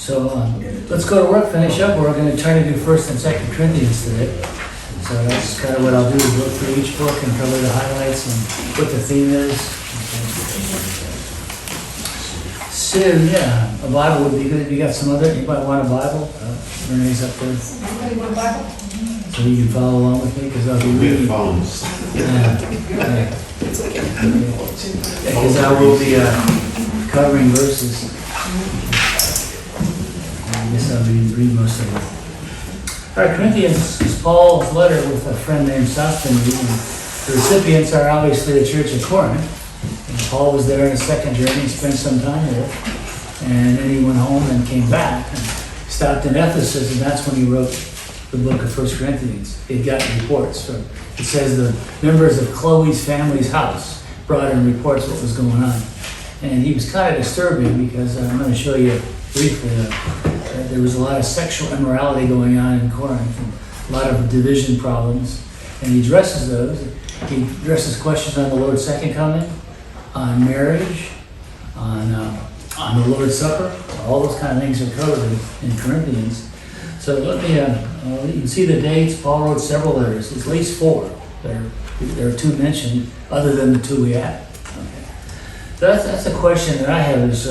So let's go to work, finish up. We're going to try to do 1st and 2nd Corinthians today. So that's kind of what I'll do, is look through each book and cover the highlights and what the theme is. So yeah, a Bible would be good. You got some other, anybody want a Bible? Renee's up there. Anybody want a Bible? So you can follow along with me, because I'll be reading. phones. Because I will be covering verses. I guess I'll be reading most of it. All right, Corinthians is Paul's letter with a friend named Sosthenes. The recipients are obviously the church of Corinth. And Paul was there in a second journey, spent some time there. And then he went home and came back and stopped in Ephesus, and that's when he wrote the book of 1 Corinthians. He got reports from, it says the members of Chloe's family's house brought in reports what was going on. And he was kind of disturbing, because I'm going to show you briefly there was a lot of sexual immorality going on in Corinth, and a lot of division problems. And he addresses those. He addresses questions on the Lord's second coming, on marriage, on the Lord's Supper. All those kind of things are covered in Corinthians. So let me, you can see the dates. Paul wrote several letters, at least 4. There are 2 mentioned, other than the 2 we had. Okay. So that's a question that I have, is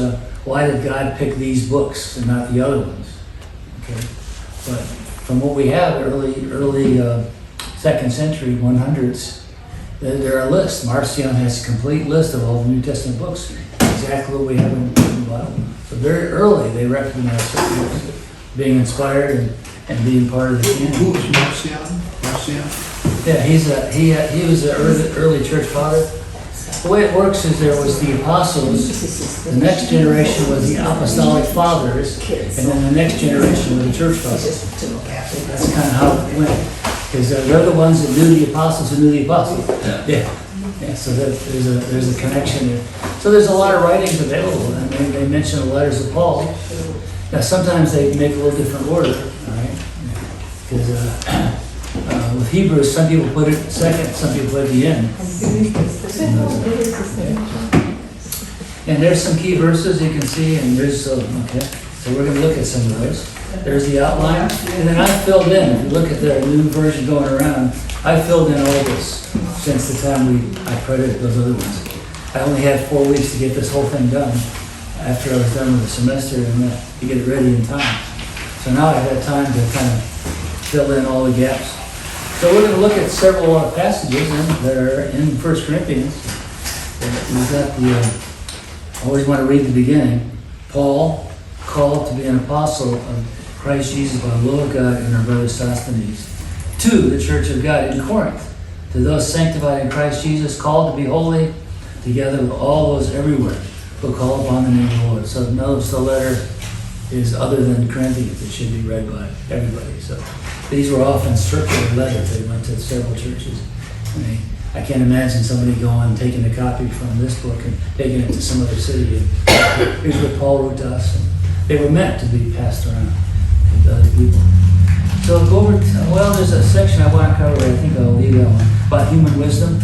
why did God pick these books and not the other ones? Okay. But from what we have, early 2nd century, 100s, there are lists. Marcion has a complete list of all the New Testament books, exactly what we have in the Bible. So very early, they recognized certain books being inspired and being part of the canon. Who was Marcion? Yeah, he was an early church father. The way it works is there was the apostles, the next generation was the apostolic fathers, and then the next generation were the church fathers. That's kind of how it went. Because they're the ones that knew the apostles who knew the apostles. Yeah. So there's a connection there. So there's a lot of writings available, and they mention the letters of Paul. Now sometimes they make a little different order, all right? Because with Hebrews, some people put it second, some people put it at the end. And there's some key verses you can see, and there's, okay, so we're going to look at some of those. There's the outline, and then I filled in, if you look at the new version going around, I filled in all this since the time I credited those other ones. I only had 4 weeks to get this whole thing done after I was done with the semester, and to get it ready in time. So now I've had time to kind of fill in all the gaps. So we're going to look at several passages that are in 1 Corinthians. We've got I always want to read the beginning. Paul, called to be an apostle of Christ Jesus by the will of God, and our brother Sosthenes, to the church of God in Corinth, to those sanctified in Christ Jesus, called to be holy, together with all those everywhere who call upon the name of the Lord. So notice the letter is other than Corinthians. It should be read by everybody. So these were often circular letters. They went to several churches. And I can't imagine somebody going and taking a copy from this book and taking it to some other city. And here's what Paul wrote to us. And they were meant to be passed around to other people. So go over there's a section I want to cover. I think I'll leave that one, about human wisdom.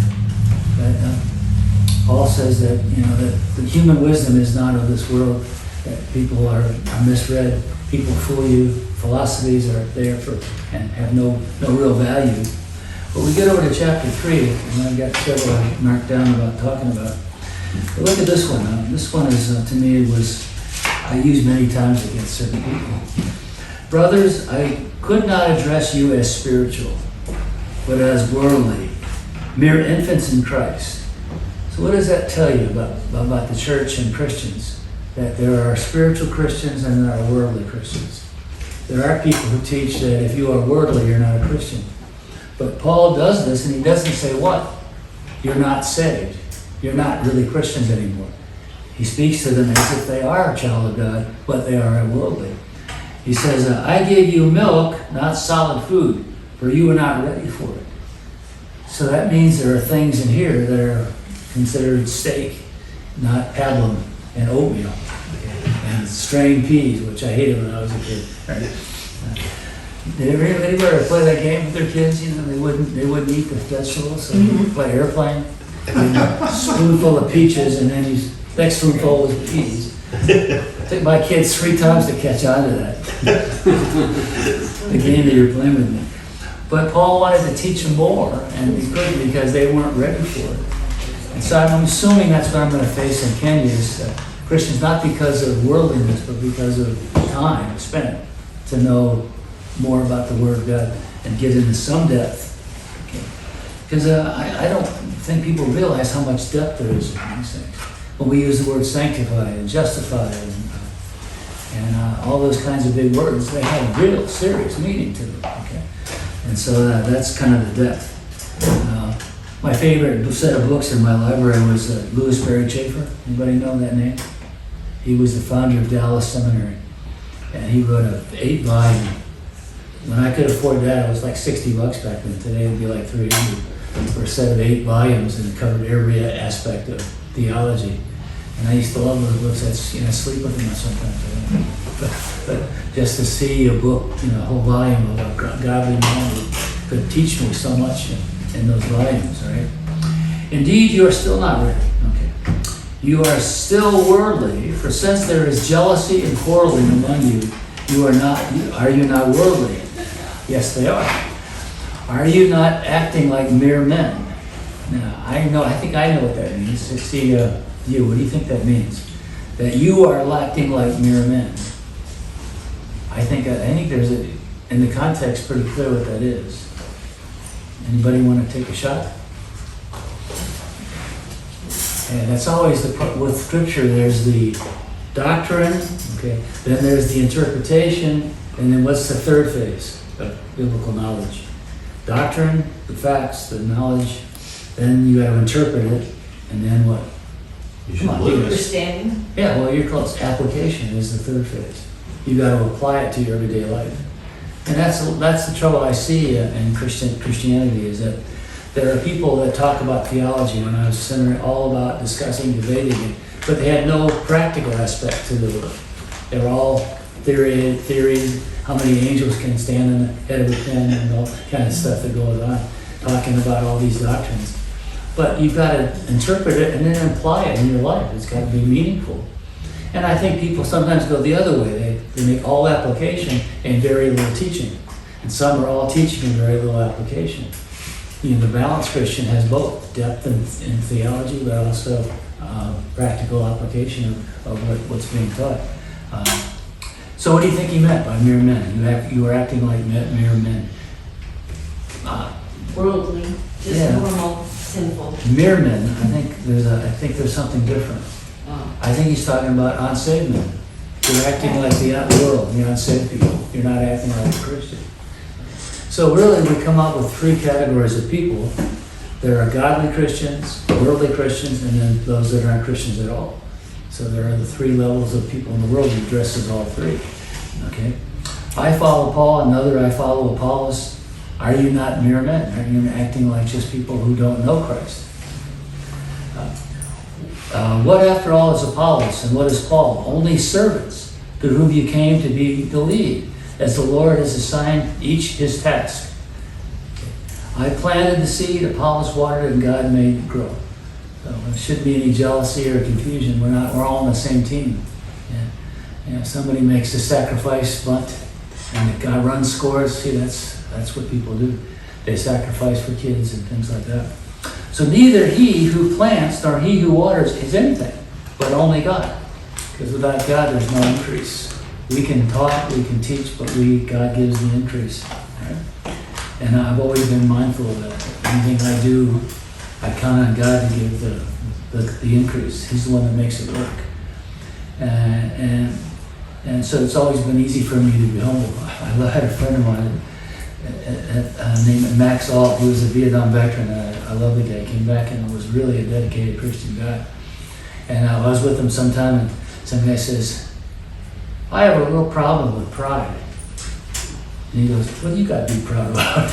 Paul says that, that the human wisdom is not of this world, that people are misread, people fool you, philosophies are there and have no real value. But we get over to chapter 3, and I've got several marked down about talking about. But look at this one. This one is, to me, I use many times against certain people. Brothers, I could not address you as spiritual, but as worldly, mere infants in Christ. So what does that tell you about the church and Christians? That there are spiritual Christians and there are worldly Christians. There are people who teach that if you are worldly, you're not a Christian. But Paul does this, and he doesn't say what? You're not saved. You're not really Christians anymore. He speaks to them as if they are a child of God, but they are worldly. He says, I gave you milk, not solid food, for you were not ready for it. So that means there are things in here that are considered steak, not pablum and oatmeal, and strained peas, which I hated when I was a kid. Right? Did anybody play that game with their kids? They wouldn't eat the vegetables, so you play airplane. Spoonful of peaches, and then next spoonful was peas. took my kids 3 times to catch on to that. The game that you're playing with me. But Paul wanted to teach them more, and he couldn't because they weren't ready for it. And so I'm assuming that's what I'm going to face in Kenya is Christians, not because of worldliness, but because of time spent to know more about the Word of God and get into some depth. Because I don't think people realize how much depth there is in these things. When we use the word sanctify and justify and all those kinds of big words, they have real serious meaning to them. Okay? And so that's kind of the depth. My favorite set of books in my library was Louis Berry Chafer. Anybody know that name? He was the founder of Dallas Seminary. And he wrote an 8-volume. When I could afford that, it was like $60 back then. Today it would be like $300 for a set of 8 volumes, and it covered every aspect of theology. And I used to love those books. I'd sleep with them sometimes. But just to see a book, a whole volume about godly knowledge could teach me so much in those volumes, right? Indeed, you are still not ready. Okay. You are still worldly, for since there is jealousy and quarreling among you, are you not worldly? Yes, they are. Are you not acting like mere men? Now, I think I know what that means. See, what do you think that means? That you are acting like mere men. I think there's in the context, pretty clear what that is. Anybody want to take a shot? And that's always with Scripture. There's the doctrine, okay. Then there's the interpretation, and then what's the third phase of biblical knowledge? Doctrine, the facts, the knowledge. Then you got to interpret it, and then what? Understanding. Yeah, well, you're close. Application is the third phase. You got to apply it to your everyday life, and that's the trouble I see in Christianity is that there are people that talk about theology when I was centering all about discussing, debating it, but they had no practical aspect to the work. They were all theory, how many angels can stand on the head of a pin and all kind of stuff that goes on, talking about all these doctrines. But you've got to interpret it and then apply it in your life. It's got to be meaningful. And I think people sometimes go the other way. They make all application and very little teaching. And some are all teaching and very little application. The balanced Christian has both depth in theology, but also practical application of what's being taught. So what do you think he meant by mere men? You were acting like mere men. Worldly, just normal, sinful. Mere men. I think there's something different. I think he's talking about unsaved men. You're acting like the world, the unsaved people. You're not acting like a Christian. So really, we come up with 3 categories of people. There are godly Christians, worldly Christians, and then those that aren't Christians at all. So there are the 3 levels of people in the world. He addresses all 3. Okay? I follow Paul, another I follow Apollos. Are you not mere men? Are you acting like just people who don't know Christ? What after all is Apollos and what is Paul? Only servants through whom you came to be the lead, as the Lord has assigned each his task. I planted the seed, Apollos watered, and God made it grow. So there shouldn't be any jealousy or confusion. We're all on the same team. Somebody makes a sacrifice bunt, and God runs scores. See, that's what people do. They sacrifice for kids and things like that. So neither he who plants nor he who waters is anything, but only God. Because without God, there's no increase. We can talk, we can teach, but God gives the increase. Right? And I've always been mindful of that. Anything I do, I count on God to give the increase. He's the one that makes it work. And so it's always been easy for me to be humble. I had a friend of mine named Max Alt, who was a Vietnam veteran. I love the guy. He came back and was really a dedicated Christian guy. And I was with him sometime, and some guy says, I have a real problem with pride. And he goes, what do you got to be proud about?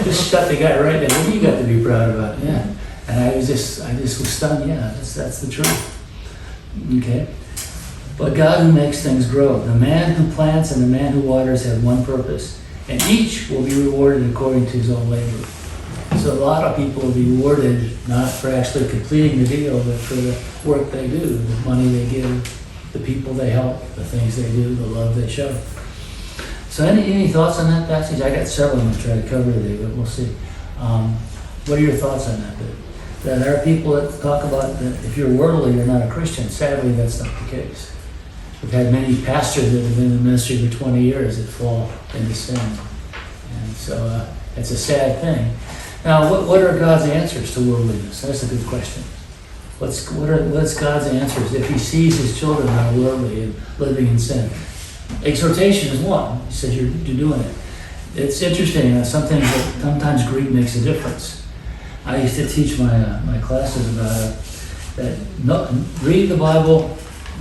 Just shut the guy right there. What do you got to be proud about? Yeah. And I just was stunned. Yeah, that's the truth. Okay. But God who makes things grow. The man who plants and the man who waters have one purpose, and each will be rewarded according to his own labor. So a lot of people will be rewarded not for actually completing the deal, but for the work they do, the money they give, the people they help, the things they do, the love they show. So any thoughts on that passage? I got several I'm going to try to cover today, but we'll see. What are your thoughts on that? That there are people that talk about that if you're worldly, you're not a Christian. Sadly, that's not the case. We've had many pastors that have been in the ministry for 20 years that fall into sin. And so it's a sad thing. Now, what are God's answers to worldliness? That's a good question. What's God's answers if he sees his children are worldly and living in sin? Exhortation is one. He says you're doing it. It's interesting. Sometimes Greek makes a difference. I used to teach my classes about that. Read the Bible,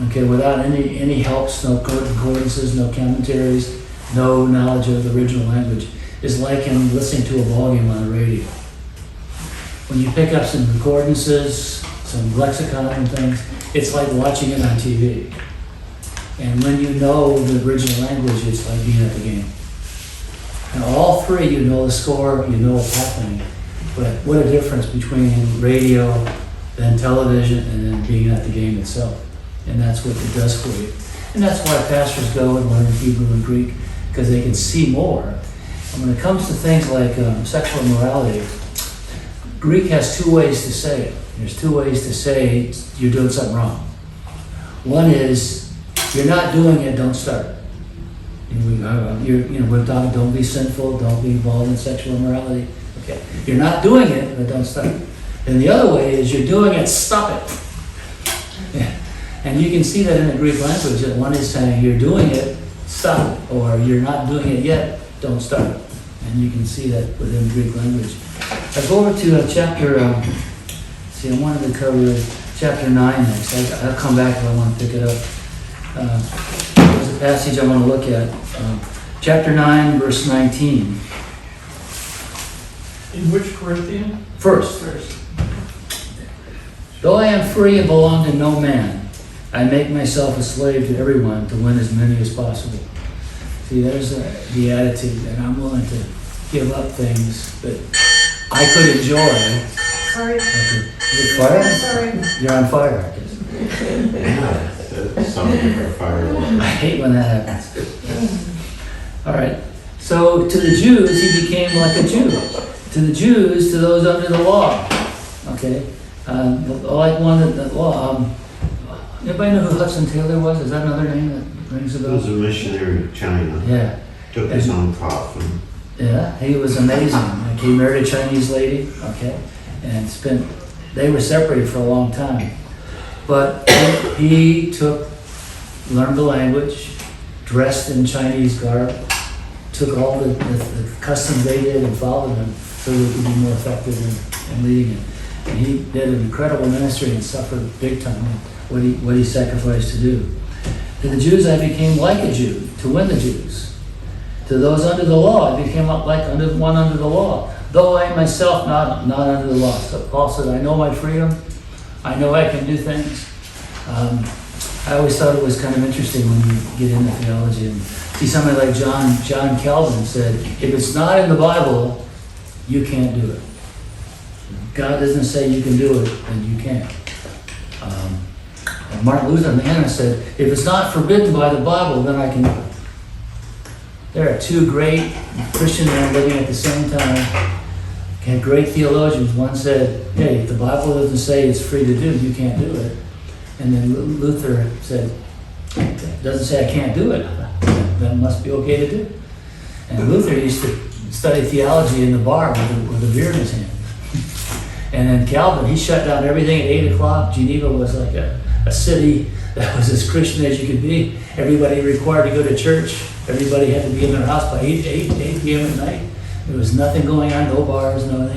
okay, without any helps, no concordances, no commentaries, no knowledge of the original language, is like in listening to a volume on the radio. When you pick up some concordances, some lexicon and things, it's like watching it on TV. And when you know the original language, it's like being at the game. Now all three, you know the score, you know what's happening. But what a difference between radio, then television, and then being at the game itself. And that's what it does for you. And that's why pastors go and learn Hebrew and Greek, because they can see more. And when it comes to things like sexual immorality, Greek has two ways to say it. There's two ways to say you're doing something wrong. One is, you're not doing it, don't start. We're talking, don't be sinful, don't be involved in sexual immorality. Okay, you're not doing it, but don't start. And the other way is, you're doing it, stop it. Yeah. And you can see that in the Greek language, that one is saying, you're doing it, stop it. Or you're not doing it yet, don't start. And you can see that within the Greek language. I go over to chapter, I wanted to cover chapter 9 next. I'll come back if I want to pick it up. There's a passage I want to look at. Chapter 9, verse 19. In which Corinthian? First. Though I am free and belong to no man, I make myself a slave to everyone to win as many as possible. See, there's the attitude that I'm willing to give up things that I could enjoy. Sorry. Okay. Is it fire? Sorry. You're on fire, I guess. Some people are fired. I hate when that happens. All right. So to the Jews, he became like a Jew. To the Jews, to those under the law. Okay. Like one that the law. Anybody know who Hudson Taylor was? Is that another name that rings a He bell? was a missionary to China. Yeah. Took his own coffin. Yeah, he was amazing. Like he married a Chinese lady, okay, and they were separated for a long time. But he learned the language, dressed in Chinese garb, took all the customs they did and followed them so they could be more effective in leading it. And he did an incredible ministry and suffered big time what he sacrificed to do. To the Jews, I became like a Jew to win the Jews. To those under the law, I became like one under the law, though I myself not under the law. So Paul said, I know my freedom. I know I can do things. I always thought it was kind of interesting when you get into theology and see somebody like John Calvin said, if it's not in the Bible, you can't do it. God doesn't say you can do it, then you can't. And Martin Luther on the end said, if it's not forbidden by the Bible, then I can do it. There are two great Christian men living at the same time, had great theologians. One said, hey, if the Bible doesn't say it's free to do, you can't do it. And then Luther said, it doesn't say I can't do it, that must be okay to do. And Luther used to study theology in the bar with a beer in his hand. And then Calvin, he shut down everything at 8 o'clock. Geneva was like a city that was as Christian as you could be. Everybody required to go to church. Everybody had to be in their house by 8 p.m. at night. There was nothing going on, no bars, no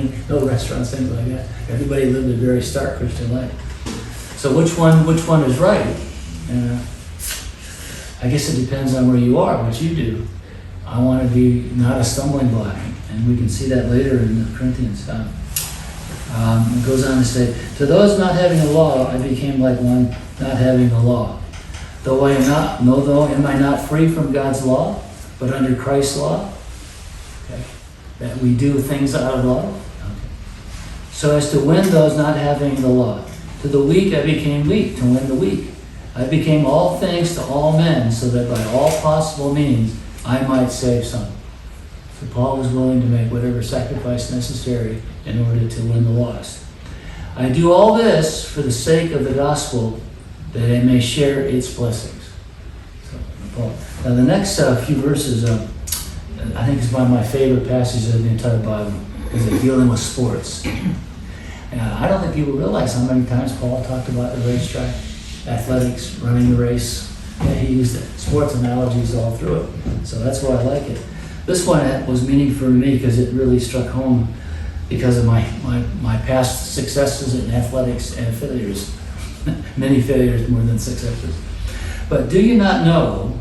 restaurants, things like that. Everybody lived a very stark Christian life. So which one is right? I guess it depends on where you are, what you do. I want to be not a stumbling block, and we can see that later in the Corinthians. It goes on to say, to those not having a law, I became like one not having a law. Though am I not free from God's law, but under Christ's law? Okay. That we do things out of love? Okay. So as to win those not having the law. To the weak I became weak, to win the weak. I became all things to all men, so that by all possible means I might save some. So Paul was willing to make whatever sacrifice necessary in order to win the lost. I do all this for the sake of the gospel, that I may share its blessings. So, Paul. Now the next few verses, I think is one of my favorite passages of the entire Bible, because they're dealing with sports. I don't think people realize how many times Paul talked about the racetrack, athletics, running the race. Yeah, he used sports analogies all through it. So that's why I like it. This one was meaningful for me because it really struck home because of my past successes in athletics and failures. Many failures more than successes. But do you not know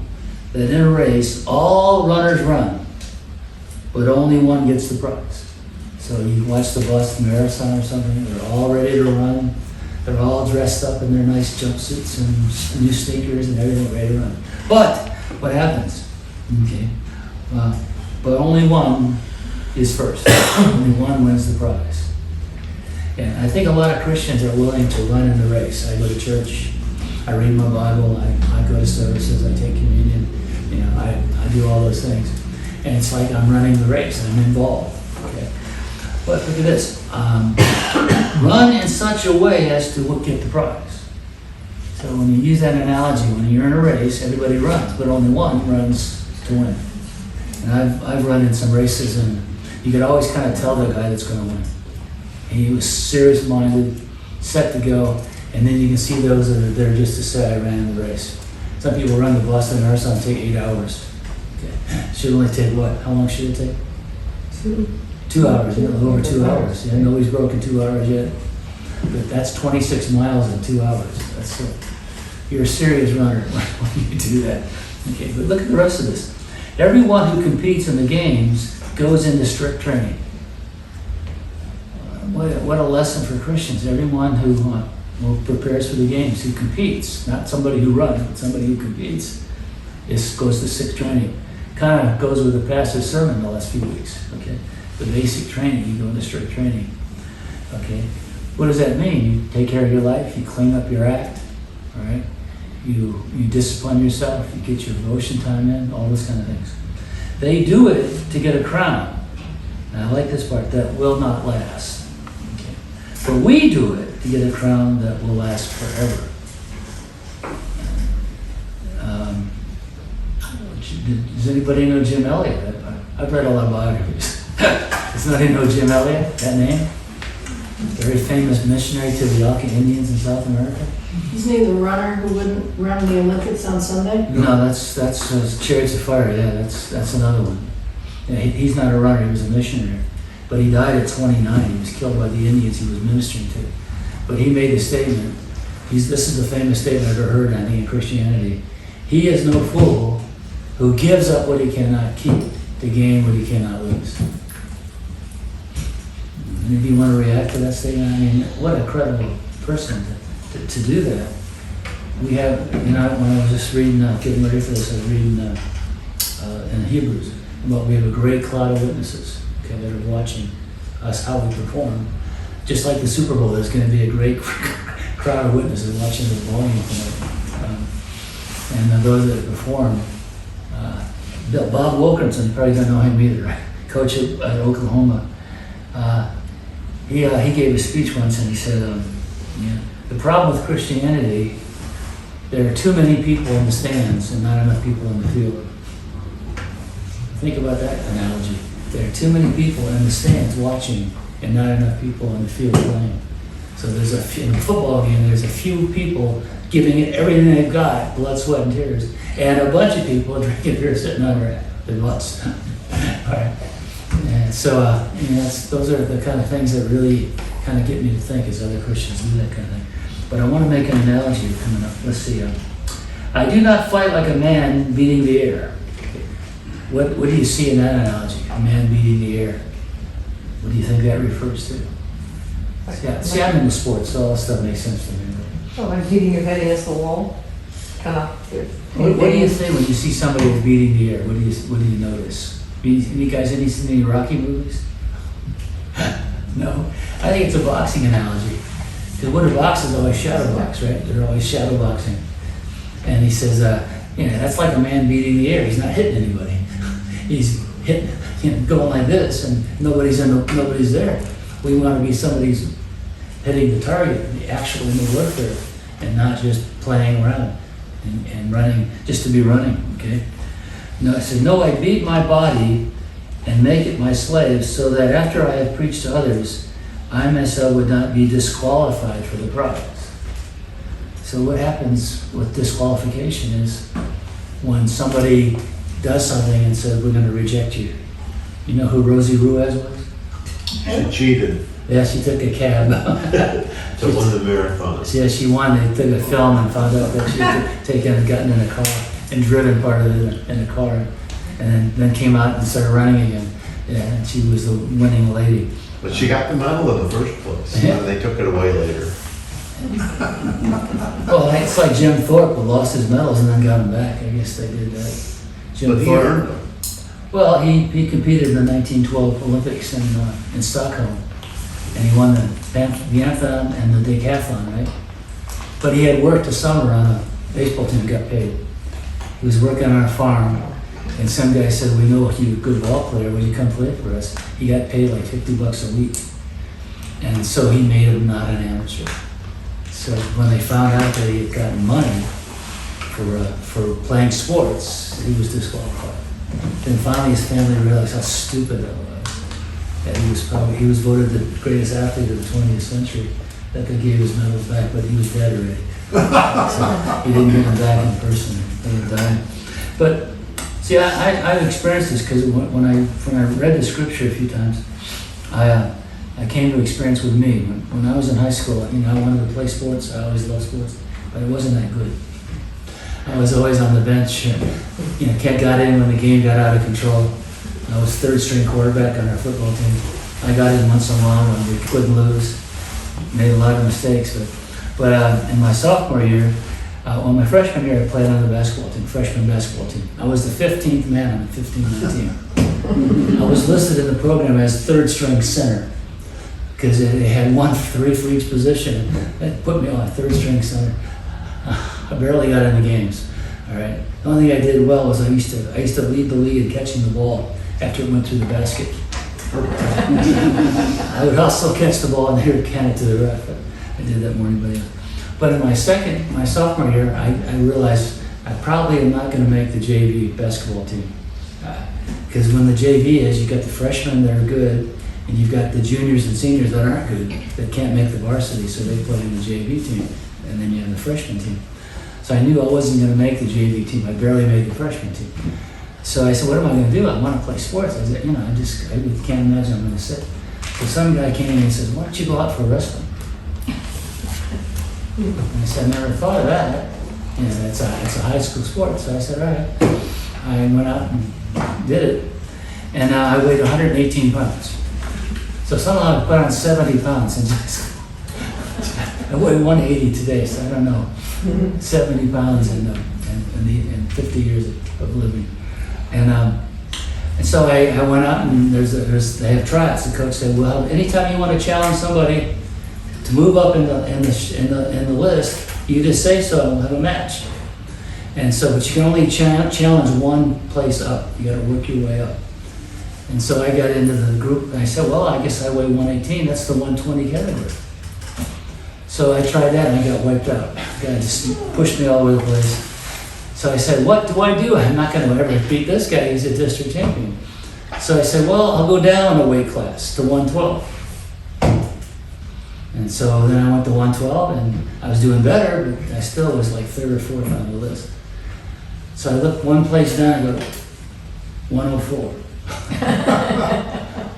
that in a race all runners run, but only one gets the prize? So you watch the Boston Marathon or something, they're all ready to run. They're all dressed up in their nice jumpsuits and new sneakers and everything, ready to run. But what happens? Okay, but only one is first. Only one wins the prize. And I think a lot of Christians are willing to run in the race. I go to church, I read my Bible, I go to services, I take communion, I do all those things. And it's like I'm running the race, I'm involved. Okay. But look at this. Run in such a way as to get the prize. So when you use that analogy, when you're in a race, everybody runs, but only one runs to win. And I've run in some races, and you could always kind of tell the guy that's going to win. He was serious-minded, set to go, and then you can see those that are there just to say, I ran the race. Some people run the Boston Marathon, take 8 hours. Okay. Should only take what? How long should it take? 2 hours, over 2 hours. Yeah, nobody's broken 2 hours yet. But that's 26 miles in 2 hours. That's it. You're a serious runner when you do that. Okay, but look at the rest of this. Everyone who competes in the games goes into strict training. What a lesson for Christians. Everyone who prepares for the games, who competes, not somebody who runs, but somebody who competes, goes to strict training. Kind of goes with the pastor's sermon the last few weeks. Okay. The basic training, you go into strict training. Okay, what does that mean? You take care of your life, you clean up your act, all right? You discipline yourself, you get your devotion time in, all those kind of things. They do it to get a crown. And I like this part, that will not last. Okay. But we do it to get a crown that will last forever. Does anybody know Jim Elliot? I've read a lot of biographies. Does anybody know Jim Elliot, that name? Very famous missionary to the Alca Indians in South America. Isn't he the runner who wouldn't run the Olympics on Sunday? No, that's Chariots of Fire. Yeah, that's another one. Yeah, he's not a runner. He was a missionary, but he died at 29. He was killed by the Indians he was ministering to. But he made a statement. This is a famous statement I've ever heard, I think, in Christianity. He is no fool who gives up what he cannot keep to gain what he cannot lose. And if you want to react to that statement, I mean, what a credible person to do that. We have, when I was just reading, getting ready for this, I was reading in Hebrews about we have a great cloud of witnesses, okay, that are watching us, how we perform. Just like the Super Bowl, there's going to be a great crowd of witnesses watching the volume from it. And those that perform, Bob Wilkinson, you probably don't know him either, right? Coach at Oklahoma. He gave a speech once and he said, the problem with Christianity, there are too many people in the stands and not enough people in the field. Think about that analogy. There are too many people in the stands watching and not enough people in the field playing. So in a football game, there's a few people giving it everything they've got, blood, sweat, and tears, and a bunch of people drinking beer sitting on their butts. All right. And so, those are the kind of things that really kind of get me to think as other Christians do that kind of thing. But I want to make an analogy coming up. Let's see. I do not fight like a man beating the air. What do you see in that analogy? A man beating the air. What do you think that refers to? See, I'm into sports, so all that stuff makes sense to me. Oh, like beating your head against the wall? Kind of. What do you think when you see somebody beating the air? What do you notice? Any guys seen any Rocky movies? No? I think it's a boxing analogy. Because what a box is always shadow box, right? They're always shadow boxing. And he says, that's like a man beating the air. He's not hitting anybody. He's hitting, going like this, and nobody's there. We want to be somebody's hitting the target, actually in the warfare, and not just playing around and running just to be running. Okay. No, I said, no, I beat my body and make it my slave, so that after I have preached to others, I myself would not be disqualified for the prize. So what happens with disqualification is when somebody does something and says, we're going to reject you. You know who Rosie Ruiz was? She cheated Yeah, she took a cab. to win the marathon. Yeah, she won. They took a film and found out that she had gotten in a car and driven part of it in a car, and then came out and started running again. Yeah, and she was the winning lady. But she got the medal in the first place. Yeah. And they took it away later. Well, it's like Jim Thorpe who lost his medals and then got them back. I guess they did that. Jim But he Thorpe. earned them. Well, he competed in the 1912 Olympics in Stockholm, and he won the anthem and the decathlon, right? But he had worked a summer on a baseball team, got paid. He was working on a farm, and some guy said, we know you're a good ball player, would you come play for us? He got paid like $50 a week. And so he made him not an amateur. So when they found out that he had gotten money for playing sports, he was disqualified. Then finally his family realized how stupid that was. That he was voted the greatest athlete of the 20th century, that they gave his medals back, but he was dead already. So he didn't get them back in person. They had died. But see, I've experienced this because when I read the scripture a few times, I came to experience with me. When I was in high school, I wanted to play sports. I always loved sports, but it wasn't that good. I was always on the bench. Ken got in when the game got out of control. I was third string quarterback on our football team. I got in once in a while when we couldn't lose. Made a lot of mistakes, but in my sophomore year, on my freshman year, I played on the freshman basketball team. I was the 15th man on the 15-man team. I was listed in the program as third string center because they had 3 for each position. That put me on third string center. I barely got into games. All right. The only thing I did well was I used to lead the league in catching the ball after it went through the basket. I would also catch the ball and they would hand it to the ref. I did that more than anybody else. But in my sophomore year, I realized I probably am not going to make the JV basketball team. Because when the JV is, you've got the freshmen that are good, and you've got the juniors and seniors that aren't good, that can't make the varsity, so they play in the JV team. And then you have the freshman team. So I knew I wasn't going to make the JV team. I barely made the freshman team. So I said, what am I going to do? I want to play sports. I said, I can't imagine I'm going to sit. So some guy came in and says, why don't you go out for wrestling? And I said, I never thought of that. It's a high school sport. So I said, all right. I went out and did it. And I weighed 118 pounds. So somehow I put on 70 pounds. And I weigh 180 today, so I don't know. 70 pounds in 50 years of living. And so I went out and they have tryouts. The coach said, well, anytime you want to challenge somebody to move up in the list, you just say so and we'll have a match. And so, but you can only challenge one place up. You got to work your way up. And so I got into the group and I said, well, I guess I weigh 118. That's the 120 category. So I tried that and I got wiped out. The guy just pushed me all over the place. So I said, what do I do? I'm not going to ever beat this guy. He's a district champion. So I said, well, I'll go down a weight class to 112. And so then I went to 112 and I was doing better, but I still was like third or fourth on the list. So I looked one place down and go, 104.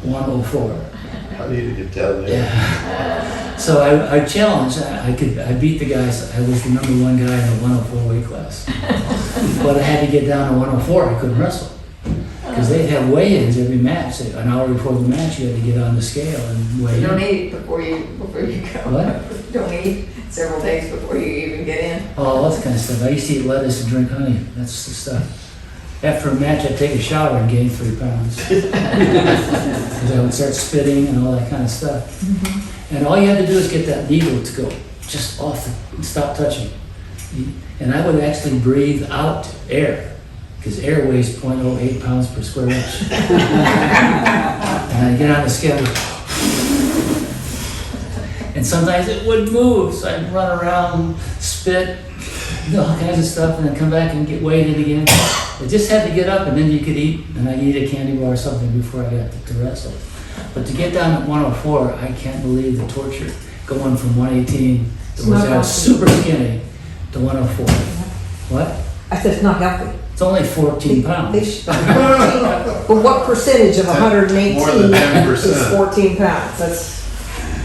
104. I needed to tell you. Yeah. So I challenged. I beat the guys. I was the number 1 guy in the 104 weight class. But I had to get down to 104. I couldn't wrestle because they'd have weigh-ins every match. An hour before the match, you had to get on the scale and weigh You don't in. eat before you go. What? Don't eat several days before you even get in. Oh, all that kind of stuff. I used to eat lettuce and drink honey. That's the stuff. After a match, I'd take a shower and gain 3 pounds. Because I would start spitting and all that kind of stuff. And all you had to do is get that needle to go just off, stop touching. And I would actually breathe out air, because air weighs 0.08 pounds per square inch. And I'd get on the scale, and sometimes it wouldn't move, so I'd run around, spit, do all kinds of stuff, and then come back and get weighed in again. I just had to get up, and then you could eat, and I'd eat a candy bar or something before I got to wrestle. But to get down at 104, I can't believe the torture, going from 118, It's that was not I was super skinny, to 104. What? I said it's not healthy. It's only 14 They pounds. should- But what percentage of 118 More than 10%. is 14 pounds? That's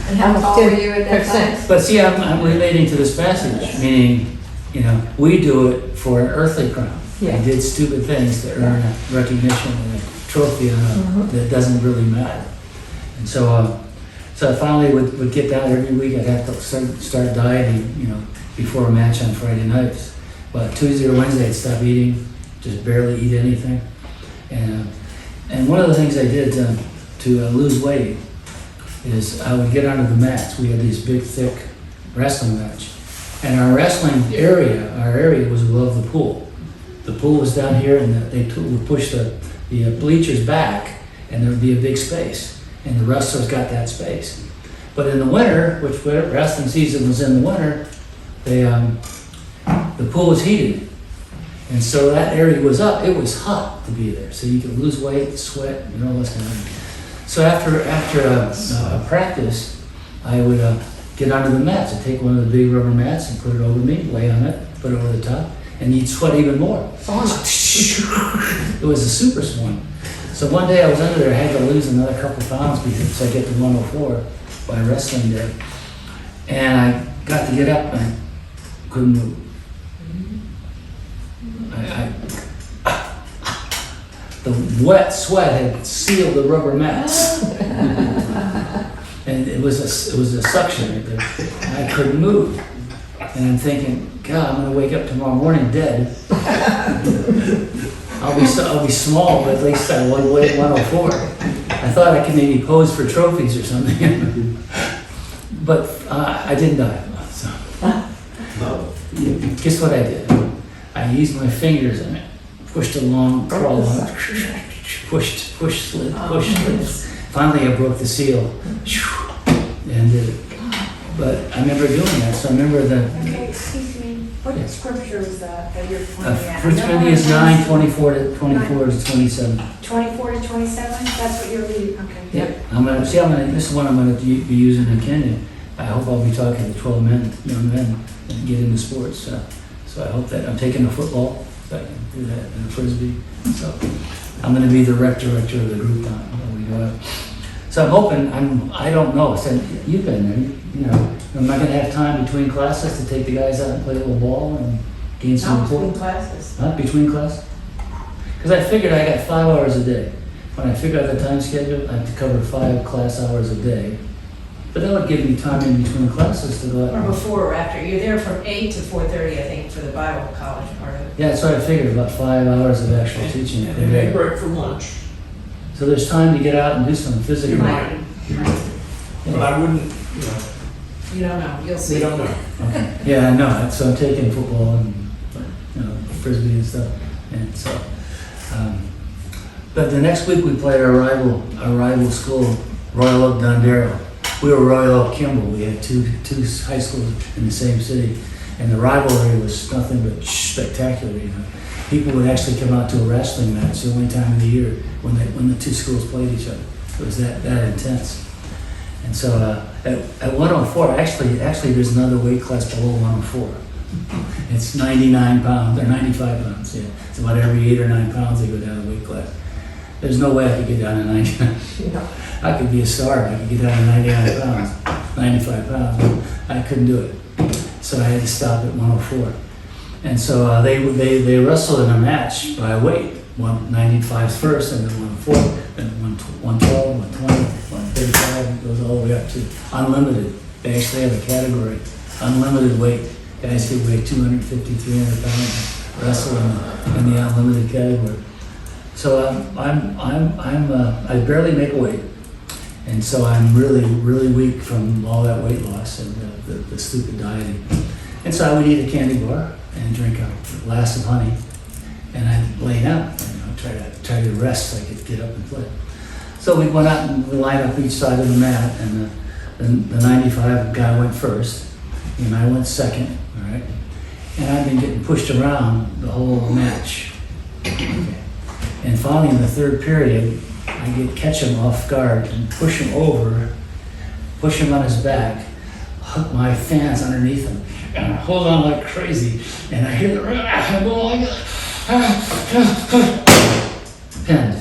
And how tall were you at that time? But see, I'm relating to this passage, meaning, we do it for an earthly crown. Yeah. I did stupid things to earn a recognition and a trophy that doesn't really matter. And so I finally would get down every week. I'd have to start dieting, before a match on Friday nights. But Tuesday or Wednesday, I'd stop eating, just barely eat anything. And one of the things I did to lose weight is I would get onto the mats. We had these big, thick wrestling mats. And our wrestling area was above the pool. The pool was down here, and they would push the bleachers back, and there would be a big space. And the wrestlers got that space. But in the winter, which wrestling season was in the winter, the pool was heated. And so that area was up. It was hot to be there. So you could lose weight, sweat, all this kind of thing. So after a practice, I would get onto the mats. I'd take one of the big rubber mats and put it over me, lay on it, put it over the top, and you'd sweat even more. It was a super swan. So one day I was under there, I had to lose another couple pounds because I get to 104 by wrestling day. And I got to get up and I couldn't move. The wet sweat had sealed the rubber mats. And it was a suction right there. I couldn't move. And I'm thinking, God, I'm gonna wake up tomorrow morning dead. I'll be small, but at least I won't weigh 104. I thought I could maybe pose for trophies or something. But I didn't die. So. No. Guess what I did? I used my fingers and pushed along, crawled on, pushed, slid. Finally, I broke the seal and did it. But I remember doing that, so I remember that. Okay, excuse me, what scripture was that you're pointing at? 1 Corinthians 9, 24 to 27. 24 to 27, that's what you're reading, okay. Yep. This is one I'm gonna be using in Kenya. I hope I'll be talking to 12 young men, and get into sports. So I hope that I'm taking a football, so I can do that, and a frisbee. So I'm gonna be the director of the group when we go out. So I'm hoping, I don't know, so you've been there, am I gonna have time between classes to take the guys out and play a little ball and gain some Not between support? classes. Huh? Between class? Because I figured I got 5 hours a day. When I figured out the time schedule, I had to cover 5 class hours a day. But that would give me time in between classes to go out. Or before or after. You're there from 8 to 4:30, I think, for the Bible college part of it. Yeah, that's what I figured, about 5 hours of actual teaching. And they break for lunch. So there's time to get out and do some physical. Right. But I wouldn't, You don't know, you'll see. we don't know. Okay. Yeah, I know. So I'm taking football and frisbee and stuff. And so, but the next week we played our rival school, Royal Oak Dondero. We were Royal Oak Kimball. We had two high schools in the same city, and the rivalry was nothing but spectacular. People would actually come out to a wrestling match the only time of the year when the two schools played each other. It was that intense. And so at 104, actually there's another weight class below 104. It's 99 pounds or 95 pounds. Yeah, it's about every 8 or 9 pounds they go down a weight class. There's no way I could get down to 99. I could be a star. I could get down to 99 pounds, 95 pounds. But I couldn't do it. So I had to stop at 104. And so they wrestled in a match by weight. 195's first, and then 104, then 112, 120, 135. It goes all the way up to unlimited. They actually have a category, unlimited weight. Guys can weigh 250, 300 pounds, wrestle in the unlimited category. So I barely make weight, and so I'm really weak from all that weight loss and the stupid dieting. And so I would eat a candy bar, and drink a glass of honey, and I'd lay down, try to rest so I could get up and play. So we went out and we lined up each side of the mat, and the 95 guy went first, and I went second, all right? And I've been getting pushed around the whole match. And finally, in the third period, I catch him off guard and push him over, push him on his back, hook my fans underneath him, and I hold on like crazy. And I hear the I'm going like pinned.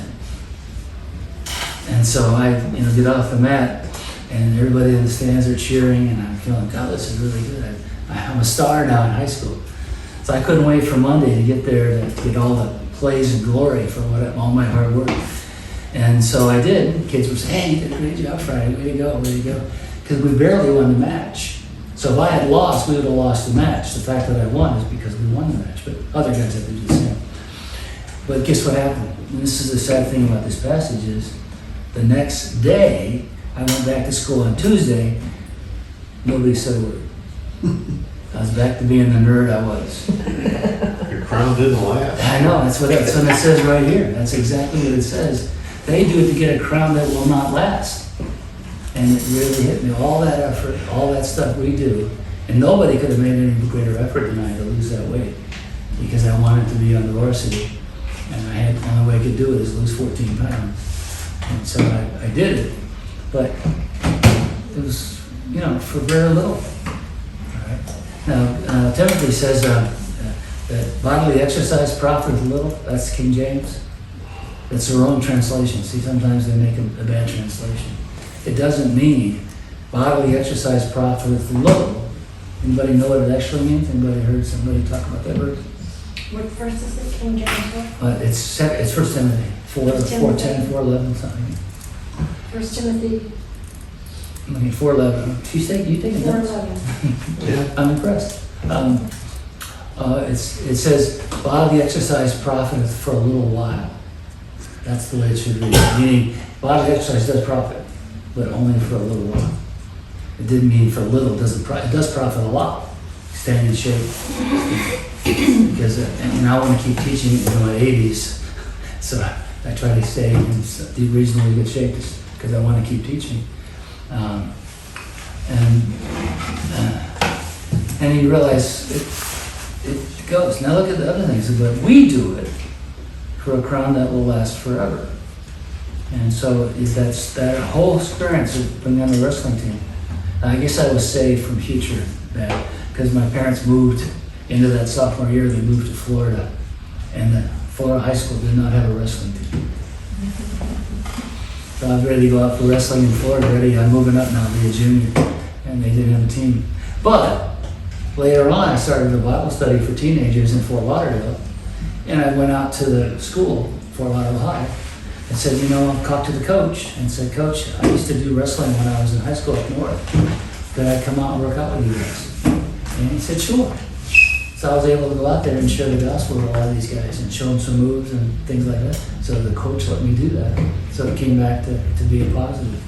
And so I, get off the mat, and everybody in the stands are cheering, and I'm feeling, God, this is really good. I'm a star now in high school. So I couldn't wait for Monday to get there to get all the praise and glory for all my hard work. And so I did. Kids were saying, hey, you did a great job Friday. Way to go, way to go. Because we barely won the match. So if I had lost, we would have lost the match. The fact that I won is because we won the match. But other guys had to do the same. But guess what happened? And this is the sad thing about this passage is the next day, I went back to school on Tuesday. Nobody said a word. I was back to being the nerd I was. Your crown didn't last. I know, that's what it says right here. That's exactly what it says. They do it to get a crown that will not last. And it really hit me. All that effort, all that stuff we do, and nobody could have made any greater effort than I to lose that weight because I wanted to be on the varsity. And the only way I could do it is lose 14 pounds. And so I did it. But it was, for very little. All right. Now, Timothy says that bodily exercise profiteth little. That's King James. That's their own translation. See, sometimes they make a bad translation. It doesn't mean bodily exercise profiteth little. Anybody know what it actually means? Anybody heard somebody talk about that word? What verse is this, King James what? It's 1 Timothy 4:10, 4:11, something. 1 Timothy 4:11. You take it? 4:11. Yeah. I'm impressed. It says, bodily exercise profiteth for a little while. That's the way it should read. Meaning, bodily exercise does profit, but only for a little while. It didn't mean for a little. It does profit a lot. Staying in shape. Because I want to keep teaching in my 80s, so I try to stay in reasonably good shape because I want to keep teaching. And you realize it goes. Now look at the other things. But we do it for a crown that will last forever. And so that's that whole experience of being on the wrestling team. I guess I was saved from future bad because my parents moved into that sophomore year. They moved to Florida, and the Florida high school did not have a wrestling team. So I was ready to go out for wrestling in Florida. I'm moving up now to be a junior, and they didn't have a team. But later on, I started a Bible study for teenagers in Fort Lauderdale, and I went out to the school, Fort Lauderdale High, and said, I talked to the coach and said, Coach, I used to do wrestling when I was in high school up north. Could I come out and work out with you guys? And he said, sure. So I was able to go out there and share the gospel with a lot of these guys and show them some moves and things like that. So the coach let me do that. So it came back to be a positive.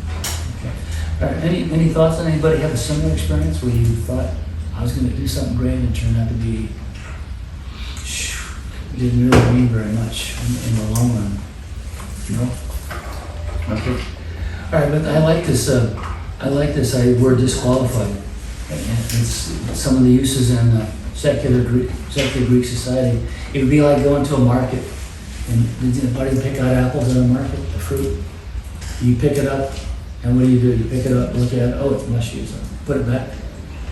Okay. All right. Any thoughts on anybody have a similar experience where you thought I was going to do something great and it turned out to be didn't really mean very much in the long run? No? Okay. All right, but I like this word disqualified. It's some of the uses in secular Greek society. It would be like going to a market and did anybody pick out apples in a market, the fruit? You pick it up, and what do? You pick it up, look at it, oh, it's mushy, so put it back.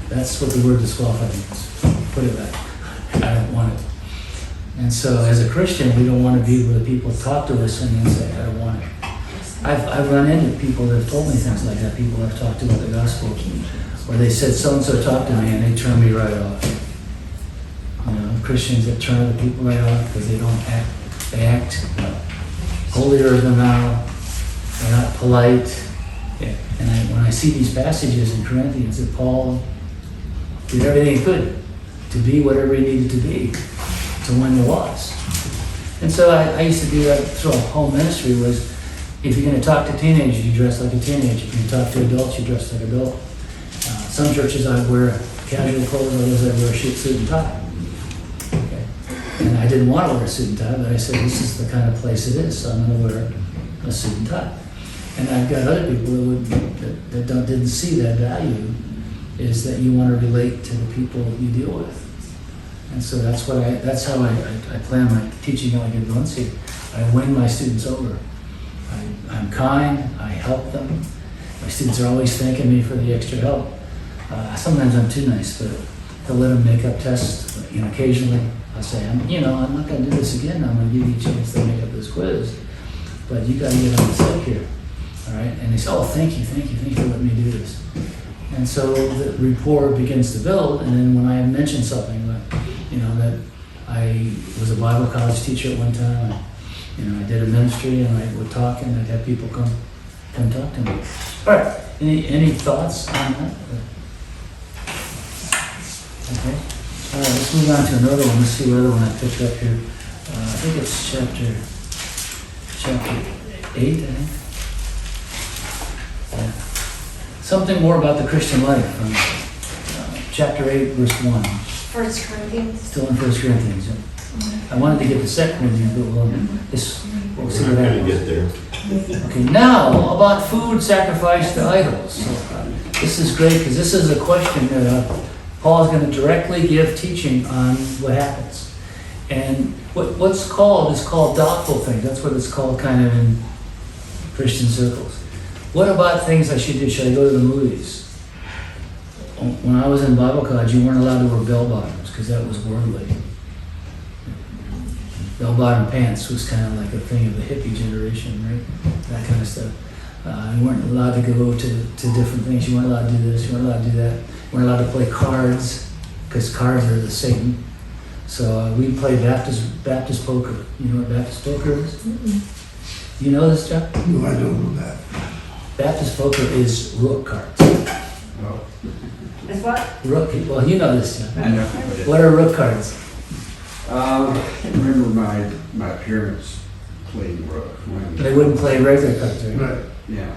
That's what the word disqualified means. Put it back. I don't want it. And so as a Christian, we don't want to be where the people talk to us and say, I don't want it. I've run into people that have told me things like that. People I've talked to about the gospel, where they said, so-and-so talked to me, and they turned me right off. Christians that turn other people right off because they act holier than thou. They're not polite. Yeah. And when I see these passages in Corinthians that Paul did everything he could to be whatever he needed to be to win the loss. And so I used to do that through a whole ministry was, if you're going to talk to teenagers, you dress like a teenager. If you're going to talk to adults, you dress like an adult. Some churches I wear casual clothes, others I wear a suit and tie. And I didn't want to wear a suit and tie, but I said, this is the kind of place it is, so I'm going to wear a suit and tie. And I've got other people didn't see that value, is that you want to relate to the people you deal with. And so that's how I plan my teaching like at Valencia. I win my students over. I'm kind, I help them. My students are always thanking me for the extra help. Sometimes I'm too nice, but to let them make up tests, occasionally I'll say, I'm not gonna do this again, I'm gonna give you a chance to make up this quiz, but you gotta get on the site here, all right? And they say, oh, thank you for letting me do this. And so the rapport begins to build, and then when I mention something, that I was a Bible college teacher at one time, I did a ministry, and I would talk, and I'd have people come talk to me. All right, any thoughts on that? Okay. All right, let's move on to another one. Let's see what other one I picked up here. I think it's chapter 8, I think. Yeah. Something more about the Christian life from chapter 8, verse 1. 1 Corinthians. Still in 1 Corinthians. Yeah. I wanted to get to 2 Corinthians, but we'll see what We're not gonna happens. get there. Okay, now about food sacrificed to idols. So, this is great because this is a question that Paul is going to directly give teaching on what happens. And what's called is called doubtful things. That's what it's called kind of in Christian circles. What about things I should do? Should I go to the movies? When I was in Bible college, you weren't allowed to wear bell bottoms because that was worldly. Bell bottom pants was kind of like a thing of the hippie generation, right? That kind of stuff. You weren't allowed to go to different things. You weren't allowed to do this. You weren't allowed to do that. You weren't allowed to play cards because cards are the same. So we played Baptist poker. You know what Baptist poker is? Mm-hmm. You know this, John? No, I don't know that. Baptist poker is rook cards. Is what? Rook. Well, you know this, John. I know. What are rook cards? I can remember my parents playing rook. They wouldn't play regular cards, right? Right. Yeah.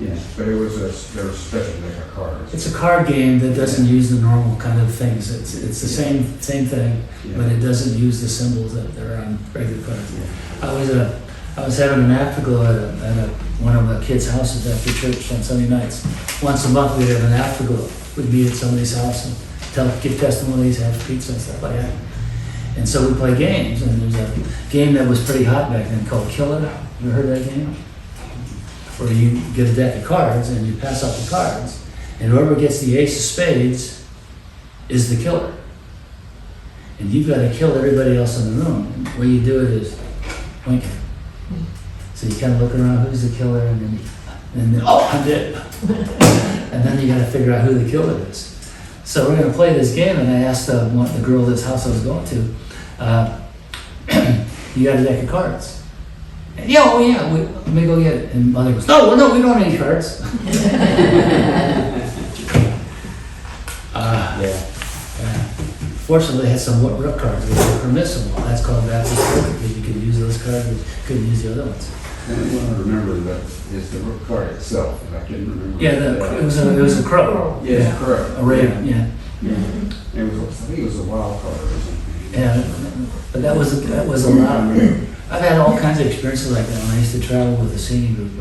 Yeah, but there was a special deck of cards. It's a card game that doesn't use the normal kind of things. It's the same thing, Yeah. but it doesn't use the symbols that are on regular cards. I was having an afterglow at one of the kids' houses after church on Sunday nights. Once a month we'd have an afterglow. We'd be at somebody's house and give testimonies, have pizza and stuff like that. And so we play games, and there's a game that was pretty hot back then called Killer. You ever heard that game? Where you get a deck of cards and you pass out the cards, and whoever gets the ace of spades is the killer. And you've got to kill everybody else in the room. And the way you do it is winking. So you kind of look around, who's the killer, and then oh, I'm dead. And then you got to figure out who the killer is. So we're going to play this game, and I asked the girl this house I was going to, you got a deck of cards? And, yeah, oh yeah, let me go get it. And mother goes, no, we don't have any cards. Fortunately, they had some rook cards which were permissible. That's called Baptist poker, because you could use those cards, but you couldn't use the other ones. The only one I remember is the rook card itself. I couldn't remember. Yeah, it was a crow. Yeah, correct. A raven, yeah. It was, I think it was a wild card or something. Yeah, but that was a lot. I've had all kinds of experiences like that when I used to travel with a singing group.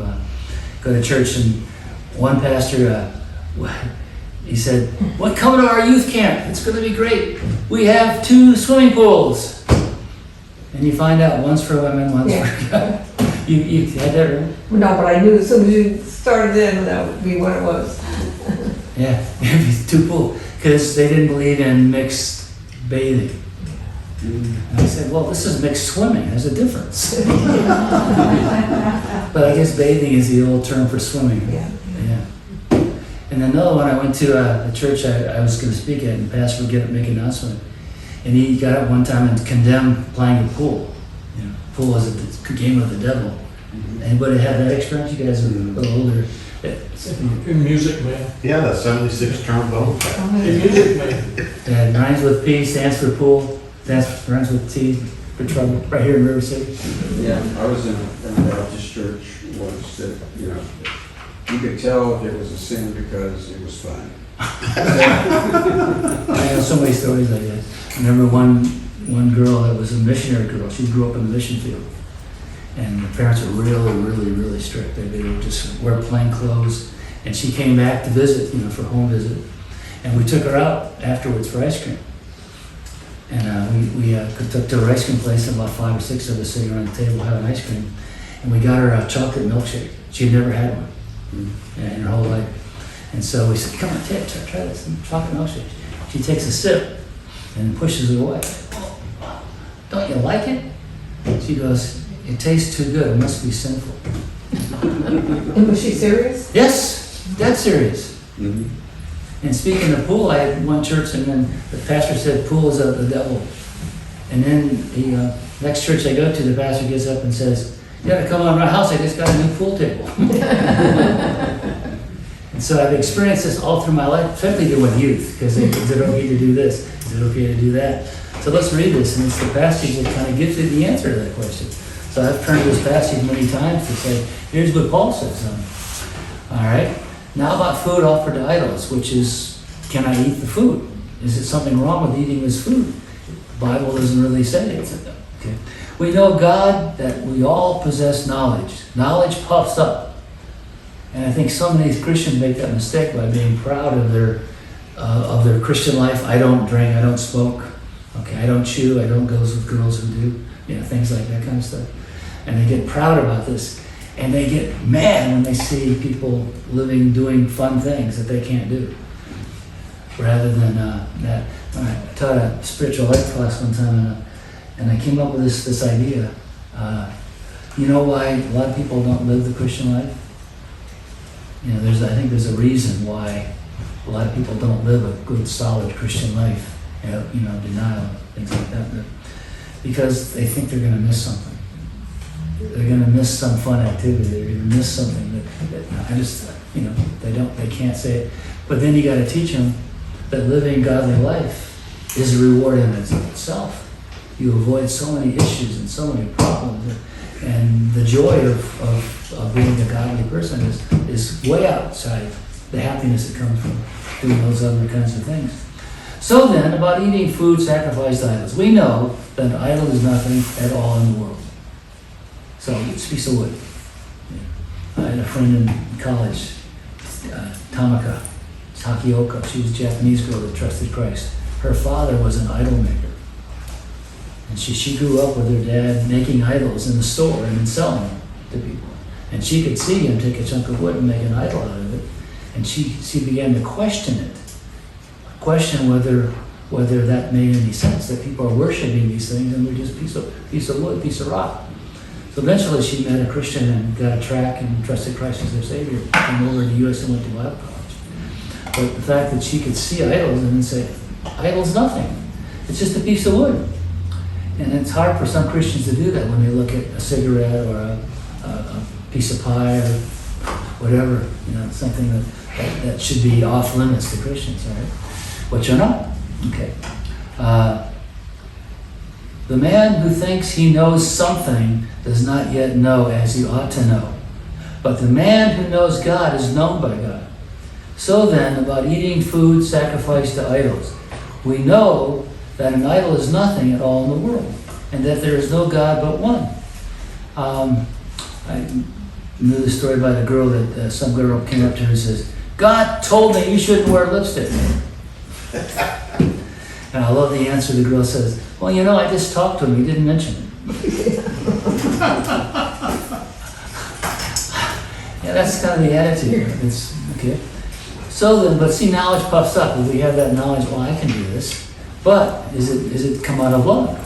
Go to church, and one pastor, he said, "Well, come to our youth camp. It's going to be great. We have 2 swimming pools." And you find out one's for women, one's for guys. You had that, right? No, but I knew as soon as you started in, that would be what it was. Yeah, 2 pools. Because they didn't believe in mixed bathing. And I said, well, this is mixed swimming. There's a difference. But I guess bathing is the old term for swimming. Yeah. Yeah. And another one, I went to a church I was going to speak at, and the pastor would make an announcement. And he got up one time and condemned playing the pool. Pool is a game of the devil. Anybody had that experience? You guys are a little older. In music, man. Yeah, the 76 trombone. In music, man. It rhymes with P, stands for pool, rhymes with T for trouble, right here in River City. Yeah, I was in a Baptist church once that, you could tell if it was a sin because it was fun. I have so many stories like that. I remember one one girl that was a missionary girl. She grew up in the mission field. And the parents were really, really, really strict. They would just wear plain clothes. And she came back to visit, for home visit. And we took her out afterwards for ice cream. And we took to her ice cream place, and about 5 or 6 of us sitting around the table having ice cream. And we got her a chocolate milkshake. She had never had one in her whole life. And so we said, come on, try this chocolate milkshake. She takes a sip and pushes it away. Oh, don't you like it? She goes, it tastes too good. It must be sinful. And was she serious? Yes, dead serious. Mhm. And speaking of pool, I had one church, and then the pastor said pool is of the devil. And then the next church I go to, the pastor gets up and says, you gotta come on to my house, I just got a new pool table. And so I've experienced this all through my life, particularly with youth, because is it okay to do this? Is it okay to do that? So let's read this, and it's the passage that kind of gives you the answer to that question. So I've turned to this passage many times to say, here's what Paul says. All right. Now about food offered to idols, which is, can I eat the food? Is it something wrong with eating this food? The Bible doesn't really say it. Okay. We know God that we all possess knowledge. Knowledge puffs up. And I think so many Christians make that mistake by being proud of their Christian life. I don't drink, I don't smoke, okay, I don't chew, I don't go with girls who do, things like that kind of stuff. And they get proud about this. And they get mad when they see people doing fun things that they can't do. Rather than that. I taught a spiritual life class one time, and I came up with this idea. You know why a lot of people don't live the Christian life? I think there's a reason why a lot of people don't live a good, solid Christian life. Denial, things like that. Because they think they're going to miss something. They're going to miss some fun activity. They're going to miss something that they can't say it. But then you got to teach them that living a godly life is a reward in itself. You avoid so many issues and so many problems, and the joy of being a godly person is way outside the happiness that comes from doing those other kinds of things. So then, about eating food sacrificed to idols. We know that an idol is nothing at all in the world. So it's a piece of wood. I had a friend in college, Tamaka Takioka. She was a Japanese girl that trusted Christ. Her father was an idol maker. And she grew up with her dad making idols in the store and then selling them to people. And she could see him take a chunk of wood and make an idol out of it. And she began to question it. Question whether that made any sense, that people are worshiping these things and they're just a piece of wood, piece of rock. So eventually she met a Christian and got a track and trusted Christ as their Savior, came over to the U.S. and went to Bible college. But the fact that she could see idols and then say, idol's nothing. It's just a piece of wood. And it's hard for some Christians to do that when they look at a cigarette or a piece of pie or whatever, something that should be off limits to Christians, right? But you're not. Okay. The man who thinks he knows something does not yet know as he ought to know. But the man who knows God is known by God. So then, about eating food sacrificed to idols, we know that an idol is nothing at all in the world, and that there is no God but one. I knew the story about a girl that some girl came up to her and says, God told me you shouldn't wear lipstick. And I love the answer the girl says, well, I just talked to him, he didn't mention it. Yeah, that's kind of the attitude. It's okay. So then, but see, knowledge puffs up. If we have that knowledge, well, I can do this. But is it come out of love?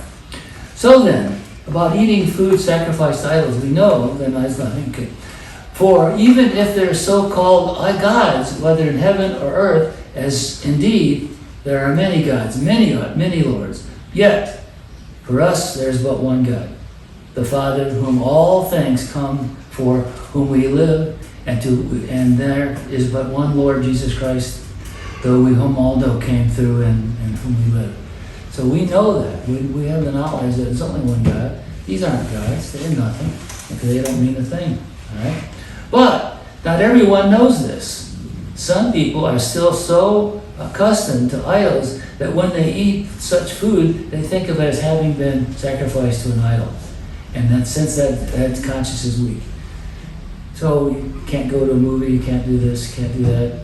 So then, about eating food sacrificed to idols, we know that that's nothing. Okay. For even if they're so-called gods, whether in heaven or earth, as indeed there are many gods, many lords, yet for us there's but one God, the Father, whom all things come, for whom we live, and there is but one Lord Jesus Christ, though we whom all know came through and whom we live. So we know that. We have the knowledge that there's only one God. These aren't gods. They're nothing. Because they don't mean a thing. All right? But not everyone knows this. Some people are still so accustomed to idols that when they eat such food, they think of it as having been sacrificed to an idol. And that sense that conscience is weak. So you can't go to a movie, you can't do this, can't do that,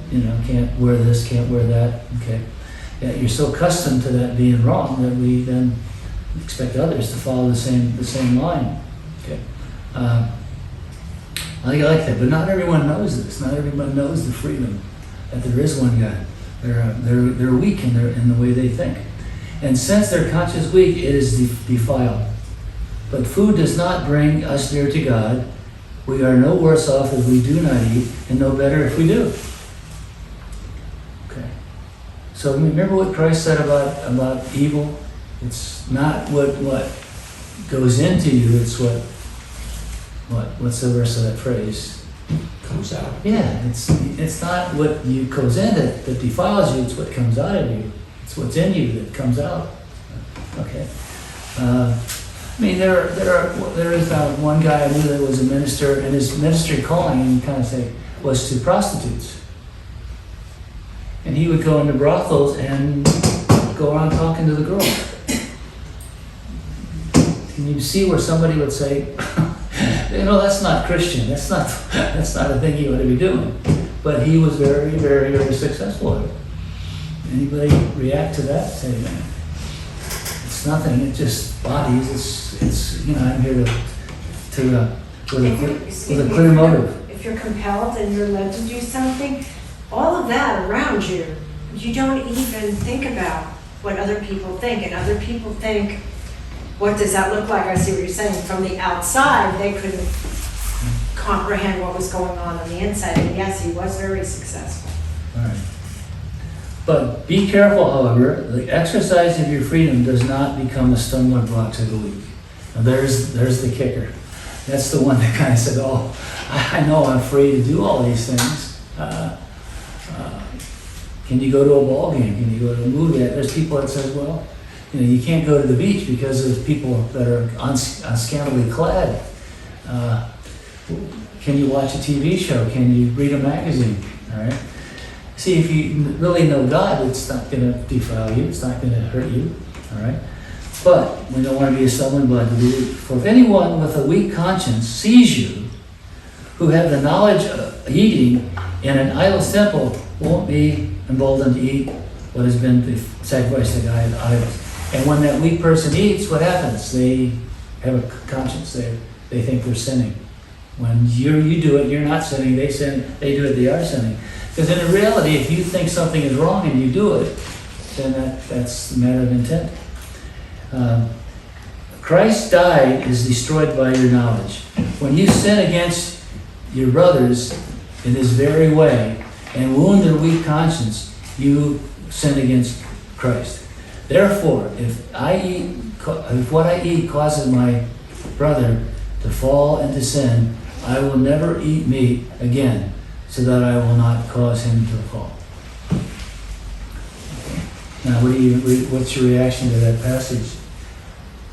can't wear this, can't wear that, okay? Yeah, you're so accustomed to that being wrong that we then expect others to follow the same line, okay? I like that, but not everyone knows this. Not everyone knows the freedom that there is one God. They're weak in the way they think. And since their conscience is weak, it is defiled. But food does not bring us near to God. We are no worse off if we do not eat, and no better if we do. Okay. So remember what Christ said about evil? It's not what goes into you, it's what's the rest of that phrase? Comes out. Yeah, it's not what goes in that defiles you, it's what comes out of you. It's what's in you that comes out. Okay. There is one guy I knew that was a minister, and his ministry calling, you kind of say, was to prostitutes. And he would go into brothels and go around talking to the girls. Can you see where somebody would say, that's not Christian. That's not a thing you ought to be doing. But he was very, very, very successful at it. Anybody react to that? Say, man, it's nothing. It's just bodies. It's I'm here with a clear motive. If you're compelled and you're led to do something, all of that around you, you don't even think about what other people think. And other people think, what does that look like? I see what you're saying. From the outside, they couldn't comprehend what was going on the inside. And yes, he was very successful. All right. But be careful, however, the exercise of your freedom does not become a stumbling block to the weak. Now there's the kicker. That's the one that kind of said, I know I'm free to do all these things. Can you go to a ball game? Can you go to a movie? There's people that says, well, you can't go to the beach because of people that are unscantily clad. Can you watch a TV show? Can you read a magazine? All right. See, if you really know God, it's not going to defile you. It's not going to hurt you. All right. But we don't want to be a stumbling block to the weak. For if anyone with a weak conscience sees you, who have the knowledge of eating in an idol's temple, won't be emboldened to eat what has been sacrificed to idols. And when that weak person eats, what happens? They have a conscience. They think they're sinning. When you do it, you're not sinning. They sin. They do it. They are sinning. Because in reality, if you think something is wrong and you do it, then that's a matter of intent. Christ died is destroyed by your knowledge. When you sin against your brothers in this very way and wound their weak conscience, you sin against Christ. Therefore, if what I eat causes my brother to fall into sin, I will never eat meat again, so that I will not cause him to fall. Now, what's your reaction to that passage?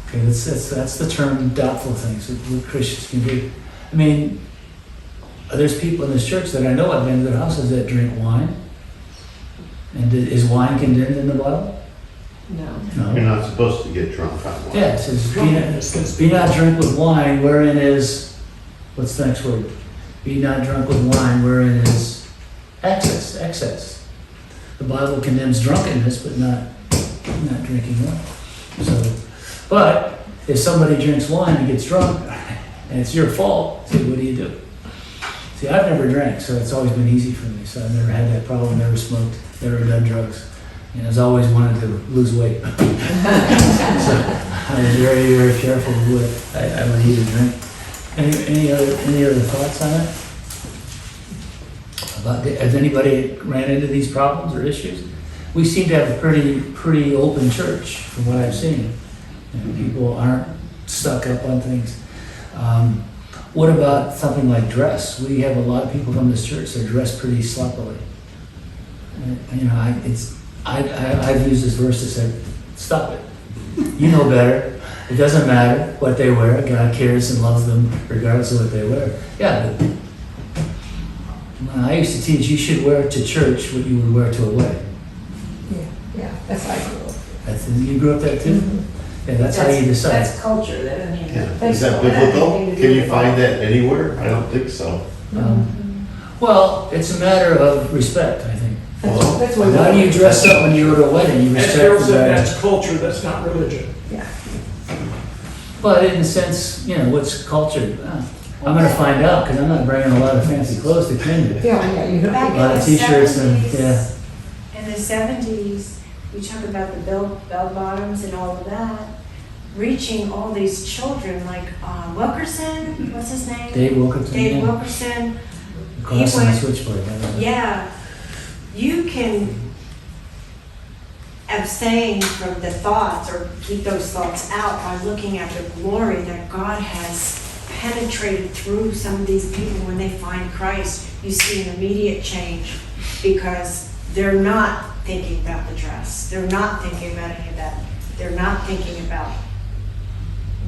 Okay, that's the term doubtful things that what Christians can do. I mean, there's people in this church that I know, I've been to their houses, that drink wine. And is wine condemned in the Bible? No. You're not supposed to get drunk on wine. Yeah, it says, be not drunk with wine, wherein is, what's the next word? Be not drunk with wine, wherein is excess. The Bible condemns drunkenness, but not drinking wine. So, but if somebody drinks wine and gets drunk, and it's your fault, see, what do you do? See, I've never drank, so it's always been easy for me. So I've never had that problem, never smoked, never done drugs. And I've always wanted to lose weight. So I was very, very careful with what I would eat or drink. Any other thoughts on it? Has anybody ran into these problems or issues? We seem to have a pretty open church from what I've seen. People aren't stuck up on things. What about something like dress? We have a lot of people from this church that dress pretty sloppily. I've used this verse to say, stop it. You know better. It doesn't matter what they wear. God cares and loves them regardless of what they wear. Yeah, but I used to teach you should wear to church what you would wear to a wedding. Yeah. Yeah, that's how I grew up. You grew up there too? Yeah, that's how you decide. That's culture, that doesn't mean. Yeah. That's Is that all. biblical? Anything to do Can you with find God. that anywhere? I don't think so. Well, it's a matter of respect, I think. That's what. How do you dress up when you go to a wedding? You As respect Bill the said, guy. that's culture, that's not religion. Yeah. But in a sense, what's culture? I'm gonna find out, because I'm not bringing a lot of fancy clothes to Kenya. Yeah, you know. Back A lot in of the t-shirts and, 70s, yeah. In the 70s, we talk about the bell bottoms and all of that, reaching all these children like Wilkerson, what's his name? Dave Wilkerson. Dave yeah. Wilkerson. Crossing the went- switchboard. I don't know. Yeah, you can abstain from the thoughts or keep those thoughts out by looking at the glory that God has penetrated through some of these people when they find Christ. You see an immediate change because they're not thinking about the dress. They're not thinking about any of that. They're not thinking about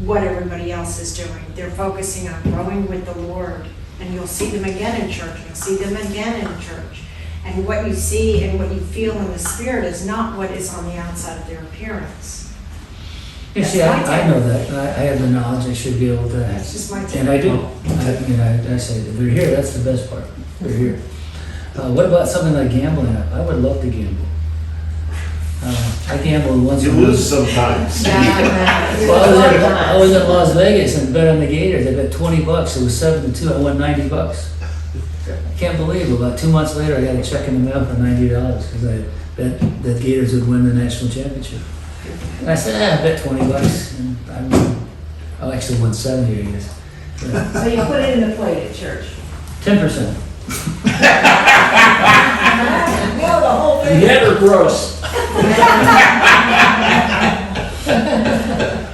what everybody else is doing. They're focusing on growing with the Lord. And you'll see them again in church. You'll see them again in church. And what you see and what you feel in the spirit is not what is on the outside of their appearance. You see, I know that. I have the knowledge. I should be able to. That's just my take. And I do. I say, if they're here, that's the best part. They're here. What about something like gambling? I would love to gamble. I gambled once. You lose sometimes. Well, I was in Las Vegas and bet on the Gators. I bet $20. It was 7-2. I won $90. I can't believe it. About 2 months later, I got a check in the mail for $90 because I bet that Gators would win the national championship. And I said, I bet $20, and I actually won 70, I guess. So you put it in the plate at church. 10%. Well, the whole thing. Net or gross?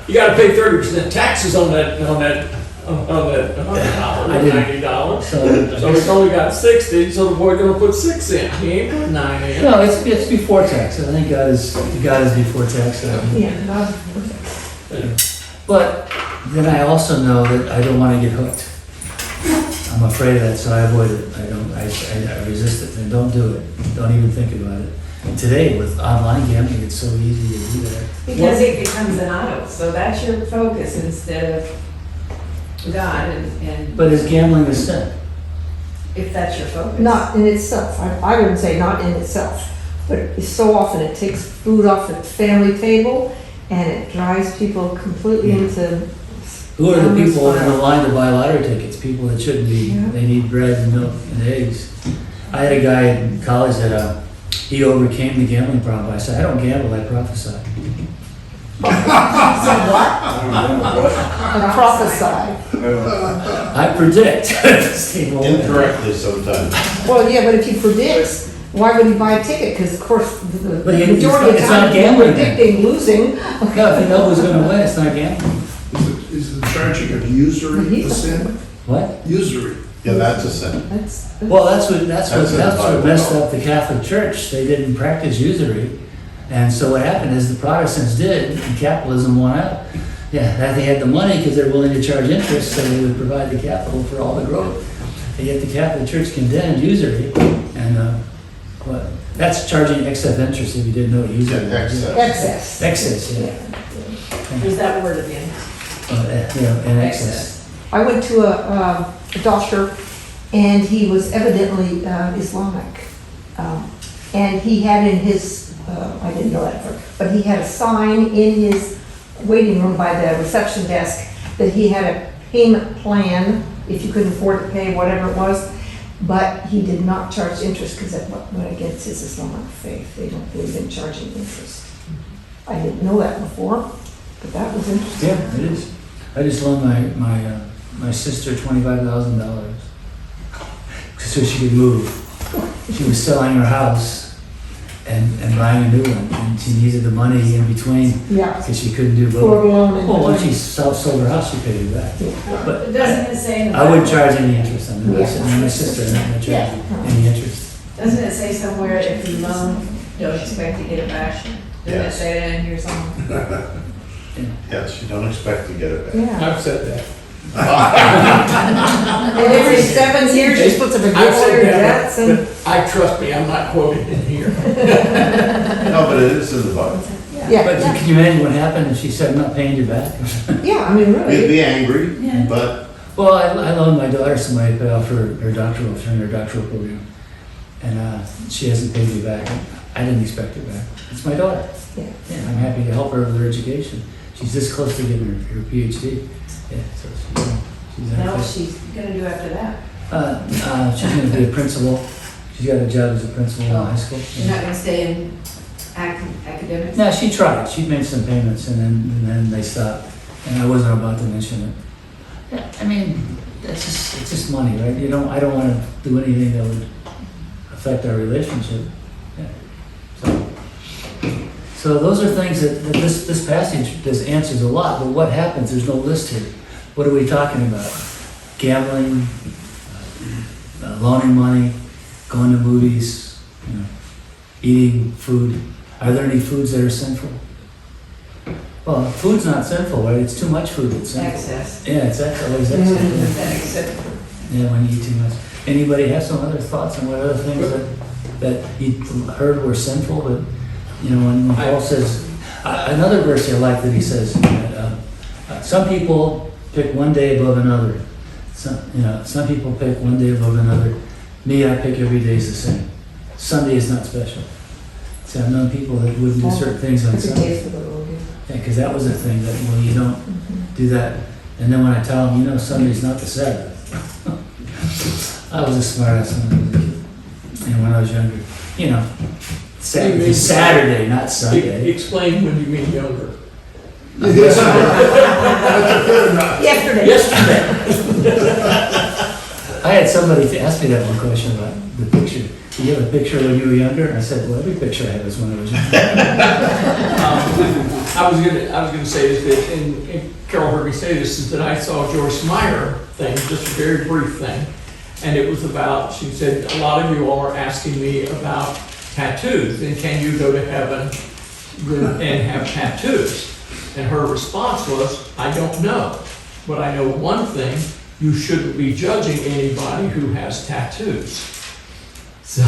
You gotta pay 30% taxes on that $100, I didn't. $90. So, So he's only got 60, so the boy gonna put 6 in. He ain't put 9 in. no, it's before tax. I think God is before tax. Yeah, not. But then I also know that I don't want to get hooked. I'm afraid of that, so I avoid it. I resist it and don't do it. Don't even think about it. And today with online gambling, it's so easy to do that. Because it becomes an idol, so that's your focus instead of God, and But is gambling a sin? if that's your focus. Not in itself. I wouldn't say not in itself, but so often it takes food off the family table and it drives people completely into. Who are the people in the line to buy lottery tickets? People that shouldn't be. Yeah. They need bread and milk and eggs. I had a guy in college that he overcame the gambling problem. I said, I don't gamble, I prophesy. And prophesy. I predict. Steve Owen. Incorrectly sometimes. Well, yeah, but if he predicts, why would he buy a ticket? Because of course, the But majority of the it's not time, gambling you're then. predicting losing. No, if you know who's going to win, it's not gambling. Is the charging of usury a sin? What? Usury. Yeah, that's a sin. Well, that's what That's in the Bible. messed up the Catholic Church. They didn't practice usury, and so what happened is the Protestants did, and capitalism won out. Yeah, that they had the money because they're willing to charge interest, so they would provide the capital for all the growth. And yet the Catholic Church condemned usury, and that's charging excess interest. If you didn't know what usury Yeah, was. excess. Excess, yeah. There's that word again. In excess. I went to a doctor, and he was evidently Islamic. And he had in his, I didn't know that at first, but he had a sign in his waiting room by the reception desk that he had a payment plan if you couldn't afford to pay whatever it was. But he did not charge interest because that went against his Islamic faith. They don't believe in charging interest. I didn't know that before, but that was interesting. Yeah, it is. I just loaned my sister $25,000 so she could move. She was selling her house and buying a new one, and she needed the money in between Yeah. because she couldn't do both. For a loan in Well, once she between. sold her house, she paid it back. Yeah. But Doesn't it say in the I wouldn't Bible- charge any interest on it. Yeah. My sister, I'm not gonna charge Yeah. any interest. Doesn't it say somewhere if you loan, don't expect to get it back? Doesn't it Yes. say that in here somewhere? Yes, you don't expect to get it back. Yeah. I've said that. And every 7 years you you're supposed to forgive I've all said your that, debts and. but trust me, I'm not quoting in here. No, but it is in the Bible. Yeah, But yeah, can you imagine what happened if she said, I'm not paying you back? yeah, I mean, You'd really. be angry, Yeah. but Well, I loaned my daughter some money to pay off her doctoral, during her doctoral program. And she hasn't paid me back. I didn't expect it back. It's my daughter. Yeah. Yeah, I'm happy to help her with her education. She's this close to getting her PhD. Yeah, so she's Now, happy. what's she gonna do after that? She's gonna be a principal. She's got a job as a principal in high school. She's not gonna stay in academics? Yeah, she tried. She made some payments and then they stopped. And I wasn't about to mention it. Yeah, I mean, it's just money, right? I don't want to do anything that would affect our relationship. Yeah. So those are things that this passage, this answers a lot, but what happens? There's no list here. What are we talking about? Gambling, loaning money, going to movies, eating food. Are there any foods that are sinful? Well, food's not sinful, right? It's too much food that's sinful. Excess. Yeah, it's always excess. Excess. Yeah, when you eat too much. Anybody have some other thoughts on what other things that you heard were sinful? But when Paul says, another verse I like that he says, some people pick one day above another. Some people pick one day above another. Me, I pick every day is the same. Sunday is not special. So I've known people that wouldn't do certain things on Every Sunday. day is for the Lord, yeah. Yeah, because that was the thing that, you don't do that. And then when I tell them, Sunday's not the Sabbath. I was a smart ass when I was a kid. And when I was younger, Sabbath is Saturday, not Sunday. Explain when you mean younger. Yesterday. I had somebody ask me that one question about the picture. Do you have a picture when you were younger? And I said, well, every picture I have is when I was younger. I was gonna say is that, and Carol heard me say this, is that I saw a Joyce Meyer thing, just a very brief thing. And it was about, she said, a lot of you all are asking me about tattoos, and can you go to heaven and have tattoos? And her response was, I don't know. But I know one thing, you shouldn't be judging anybody who has tattoos. So,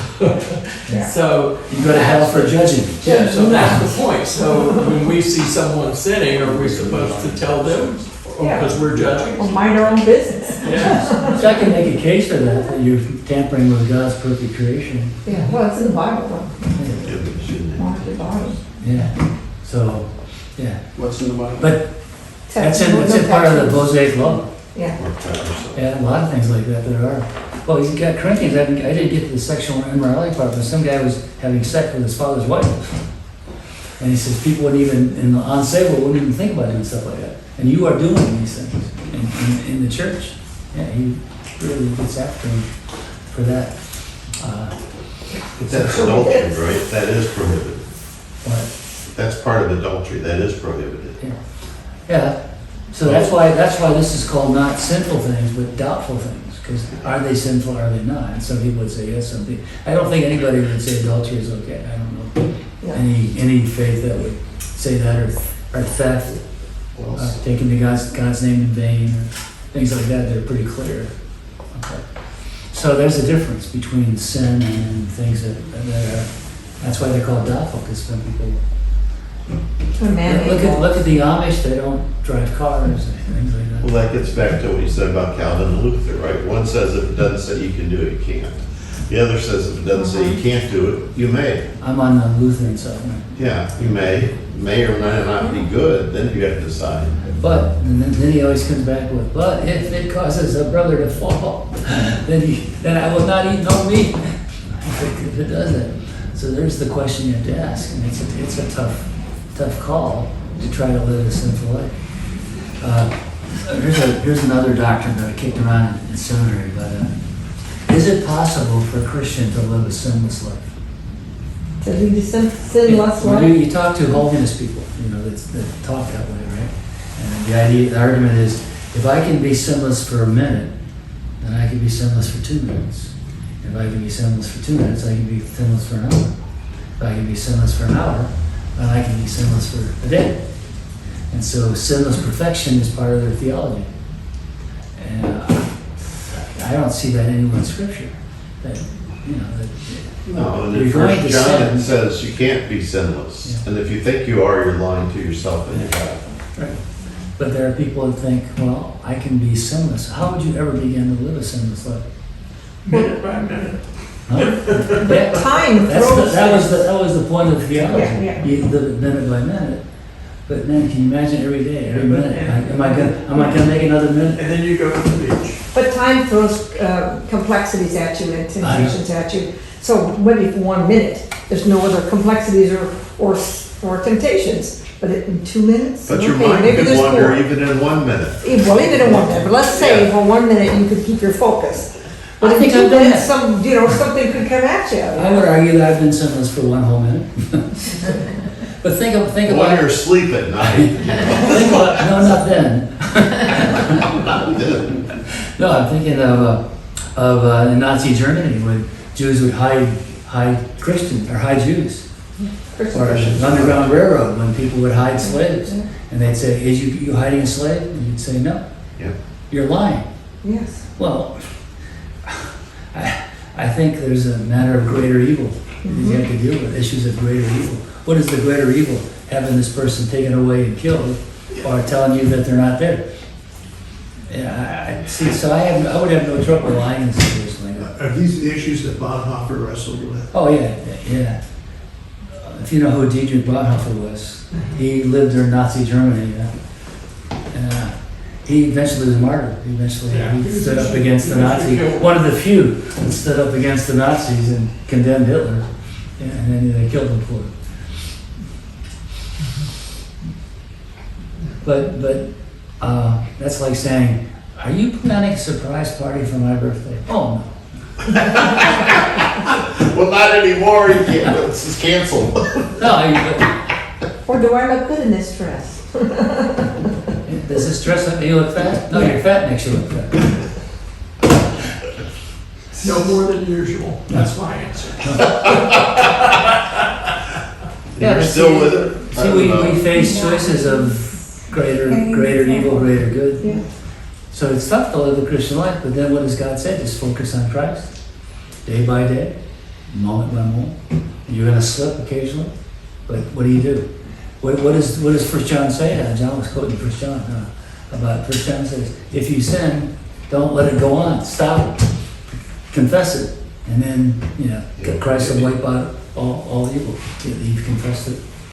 so You go to hell for judging. yeah, so that's the point. So when we see someone sinning, are we supposed to tell them because we're judging? Or mind our own business. Yes. So I can make a case for that you're tampering with God's perfect creation. Yeah, well, it's in the Bible, though. yeah, but you shouldn't. Mark the Bible. Yeah. So, yeah. What's in the Bible? But that's in part of the Mosaic law. Yeah. Or tattoos. Yeah, a lot of things like that are. Well, you got Corinthians, I didn't get to the sexual immorality part, but some guy was having sex with his father's wife. And he says people wouldn't even, unsaved wouldn't even think about doing stuff like that. And you are doing these things in the church. Yeah, he really gets after him for that. That's adultery, right? That is prohibited. What? That's part of adultery. That is prohibited. Yeah, so that's why this is called not sinful things, but doubtful things. Because are they sinful, are they not? And some people would say yes, some people. I don't think anybody would say adultery is okay. I don't know Yeah. any faith that would say that, or theft, Well, taking God's name in vain, or things like that. They're pretty clear. Okay. So there's a difference between sin and things that are. That's why they're called doubtful, because some people. Look at the Amish. They don't drive cars and things like that. well, that gets back to what you said about Calvin and Luther, right? One says if it doesn't say you can do it, you can't. The other says if it doesn't say you can't do it, you may. I'm on the Lutheran side, right? Yeah, you may or may not be good, then you have to decide. But, and then he always comes back with, but if it causes a brother to fall, then I will not eat no meat. If it doesn't. So there's the question you have to ask, and it's a tough call to try to live a sinful life. Here's another doctrine that I kicked around in seminary, but is it possible for a Christian to live a sinless life? To lead a sinless When life? you talk to holiness people, that talk that way, right? And the argument is, if I can be sinless for a minute, then I can be sinless for 2 minutes. If I can be sinless for 2 minutes, I can be sinless for an hour. If I can be sinless for an hour, then I can be sinless for a day. And so sinless perfection is part of their theology. And I I don't see that anywhere in scripture, that, you know, that. No, and you're in going First to John sin. it says you can't be sinless. Yeah. And if you think you are, you're lying to yourself and God. Right. But there are people that think, well, I can be sinless. How would you ever begin to live a sinless life? Minute by minute. Huh? Yeah. Time That throws. was the point of theology. Yeah, yeah. You live it minute by minute. But man, can you imagine every day, every minute? Am I gonna make another minute? And then you go to the beach. But time throws complexities at you and temptations at you. So maybe for 1 minute, there's no other complexities or temptations. But in 2 minutes? But your okay, mind maybe could there's wander more. even in 1 minute. Well, even in 1 minute, but let's say Yeah. for 1 minute you could keep your focus. But I in think 2 I've done minutes, that. something could come at you. I would argue that I've been sinless for 1 whole minute. But think When about you're asleep at night. no, not then. No, I'm thinking of in Nazi Germany when Jews would hide Christians or hide Jews. Or the Underground Railroad when people would hide slaves. And they'd say, is you hiding a slave? And you'd say, no. Yeah. You're lying. Yes. Well, I think there's a matter of greater evil that you have to deal with, issues of greater evil. What is the greater evil? Having this person taken away and killed, or telling you that they're not there? Yeah, I see. So I would have no trouble lying in a situation like that. Are these the issues that Bonhoeffer wrestled with? Oh yeah, yeah. If you know who Dietrich Bonhoeffer was, he lived during Nazi Germany. He eventually was martyred. He stood up against the Nazis. One of the few that stood up against the Nazis and condemned Hitler. Yeah, and then they killed him for it. But that's like saying, are you planning a surprise party for my birthday? Oh, no. Well, not anymore. You can't. This is canceled. No, Or do I look good in this dress? does this dress make you look fat? No, your fat makes you look fat. No more than usual. That's my answer. Yeah, You're but still with it? I See, don't we know. face choices of greater evil, greater good. Yeah. So it's tough to live the Christian life, but then what does God say? Just focus on Christ. Day by day, moment by moment. You're going to slip occasionally, but what do? What does 1 John say? John was quoting 1 John about 1 John says, if you sin, don't let it go on. Stop it. Confess it. And then, Christ will wipe out all evil. You've confessed it.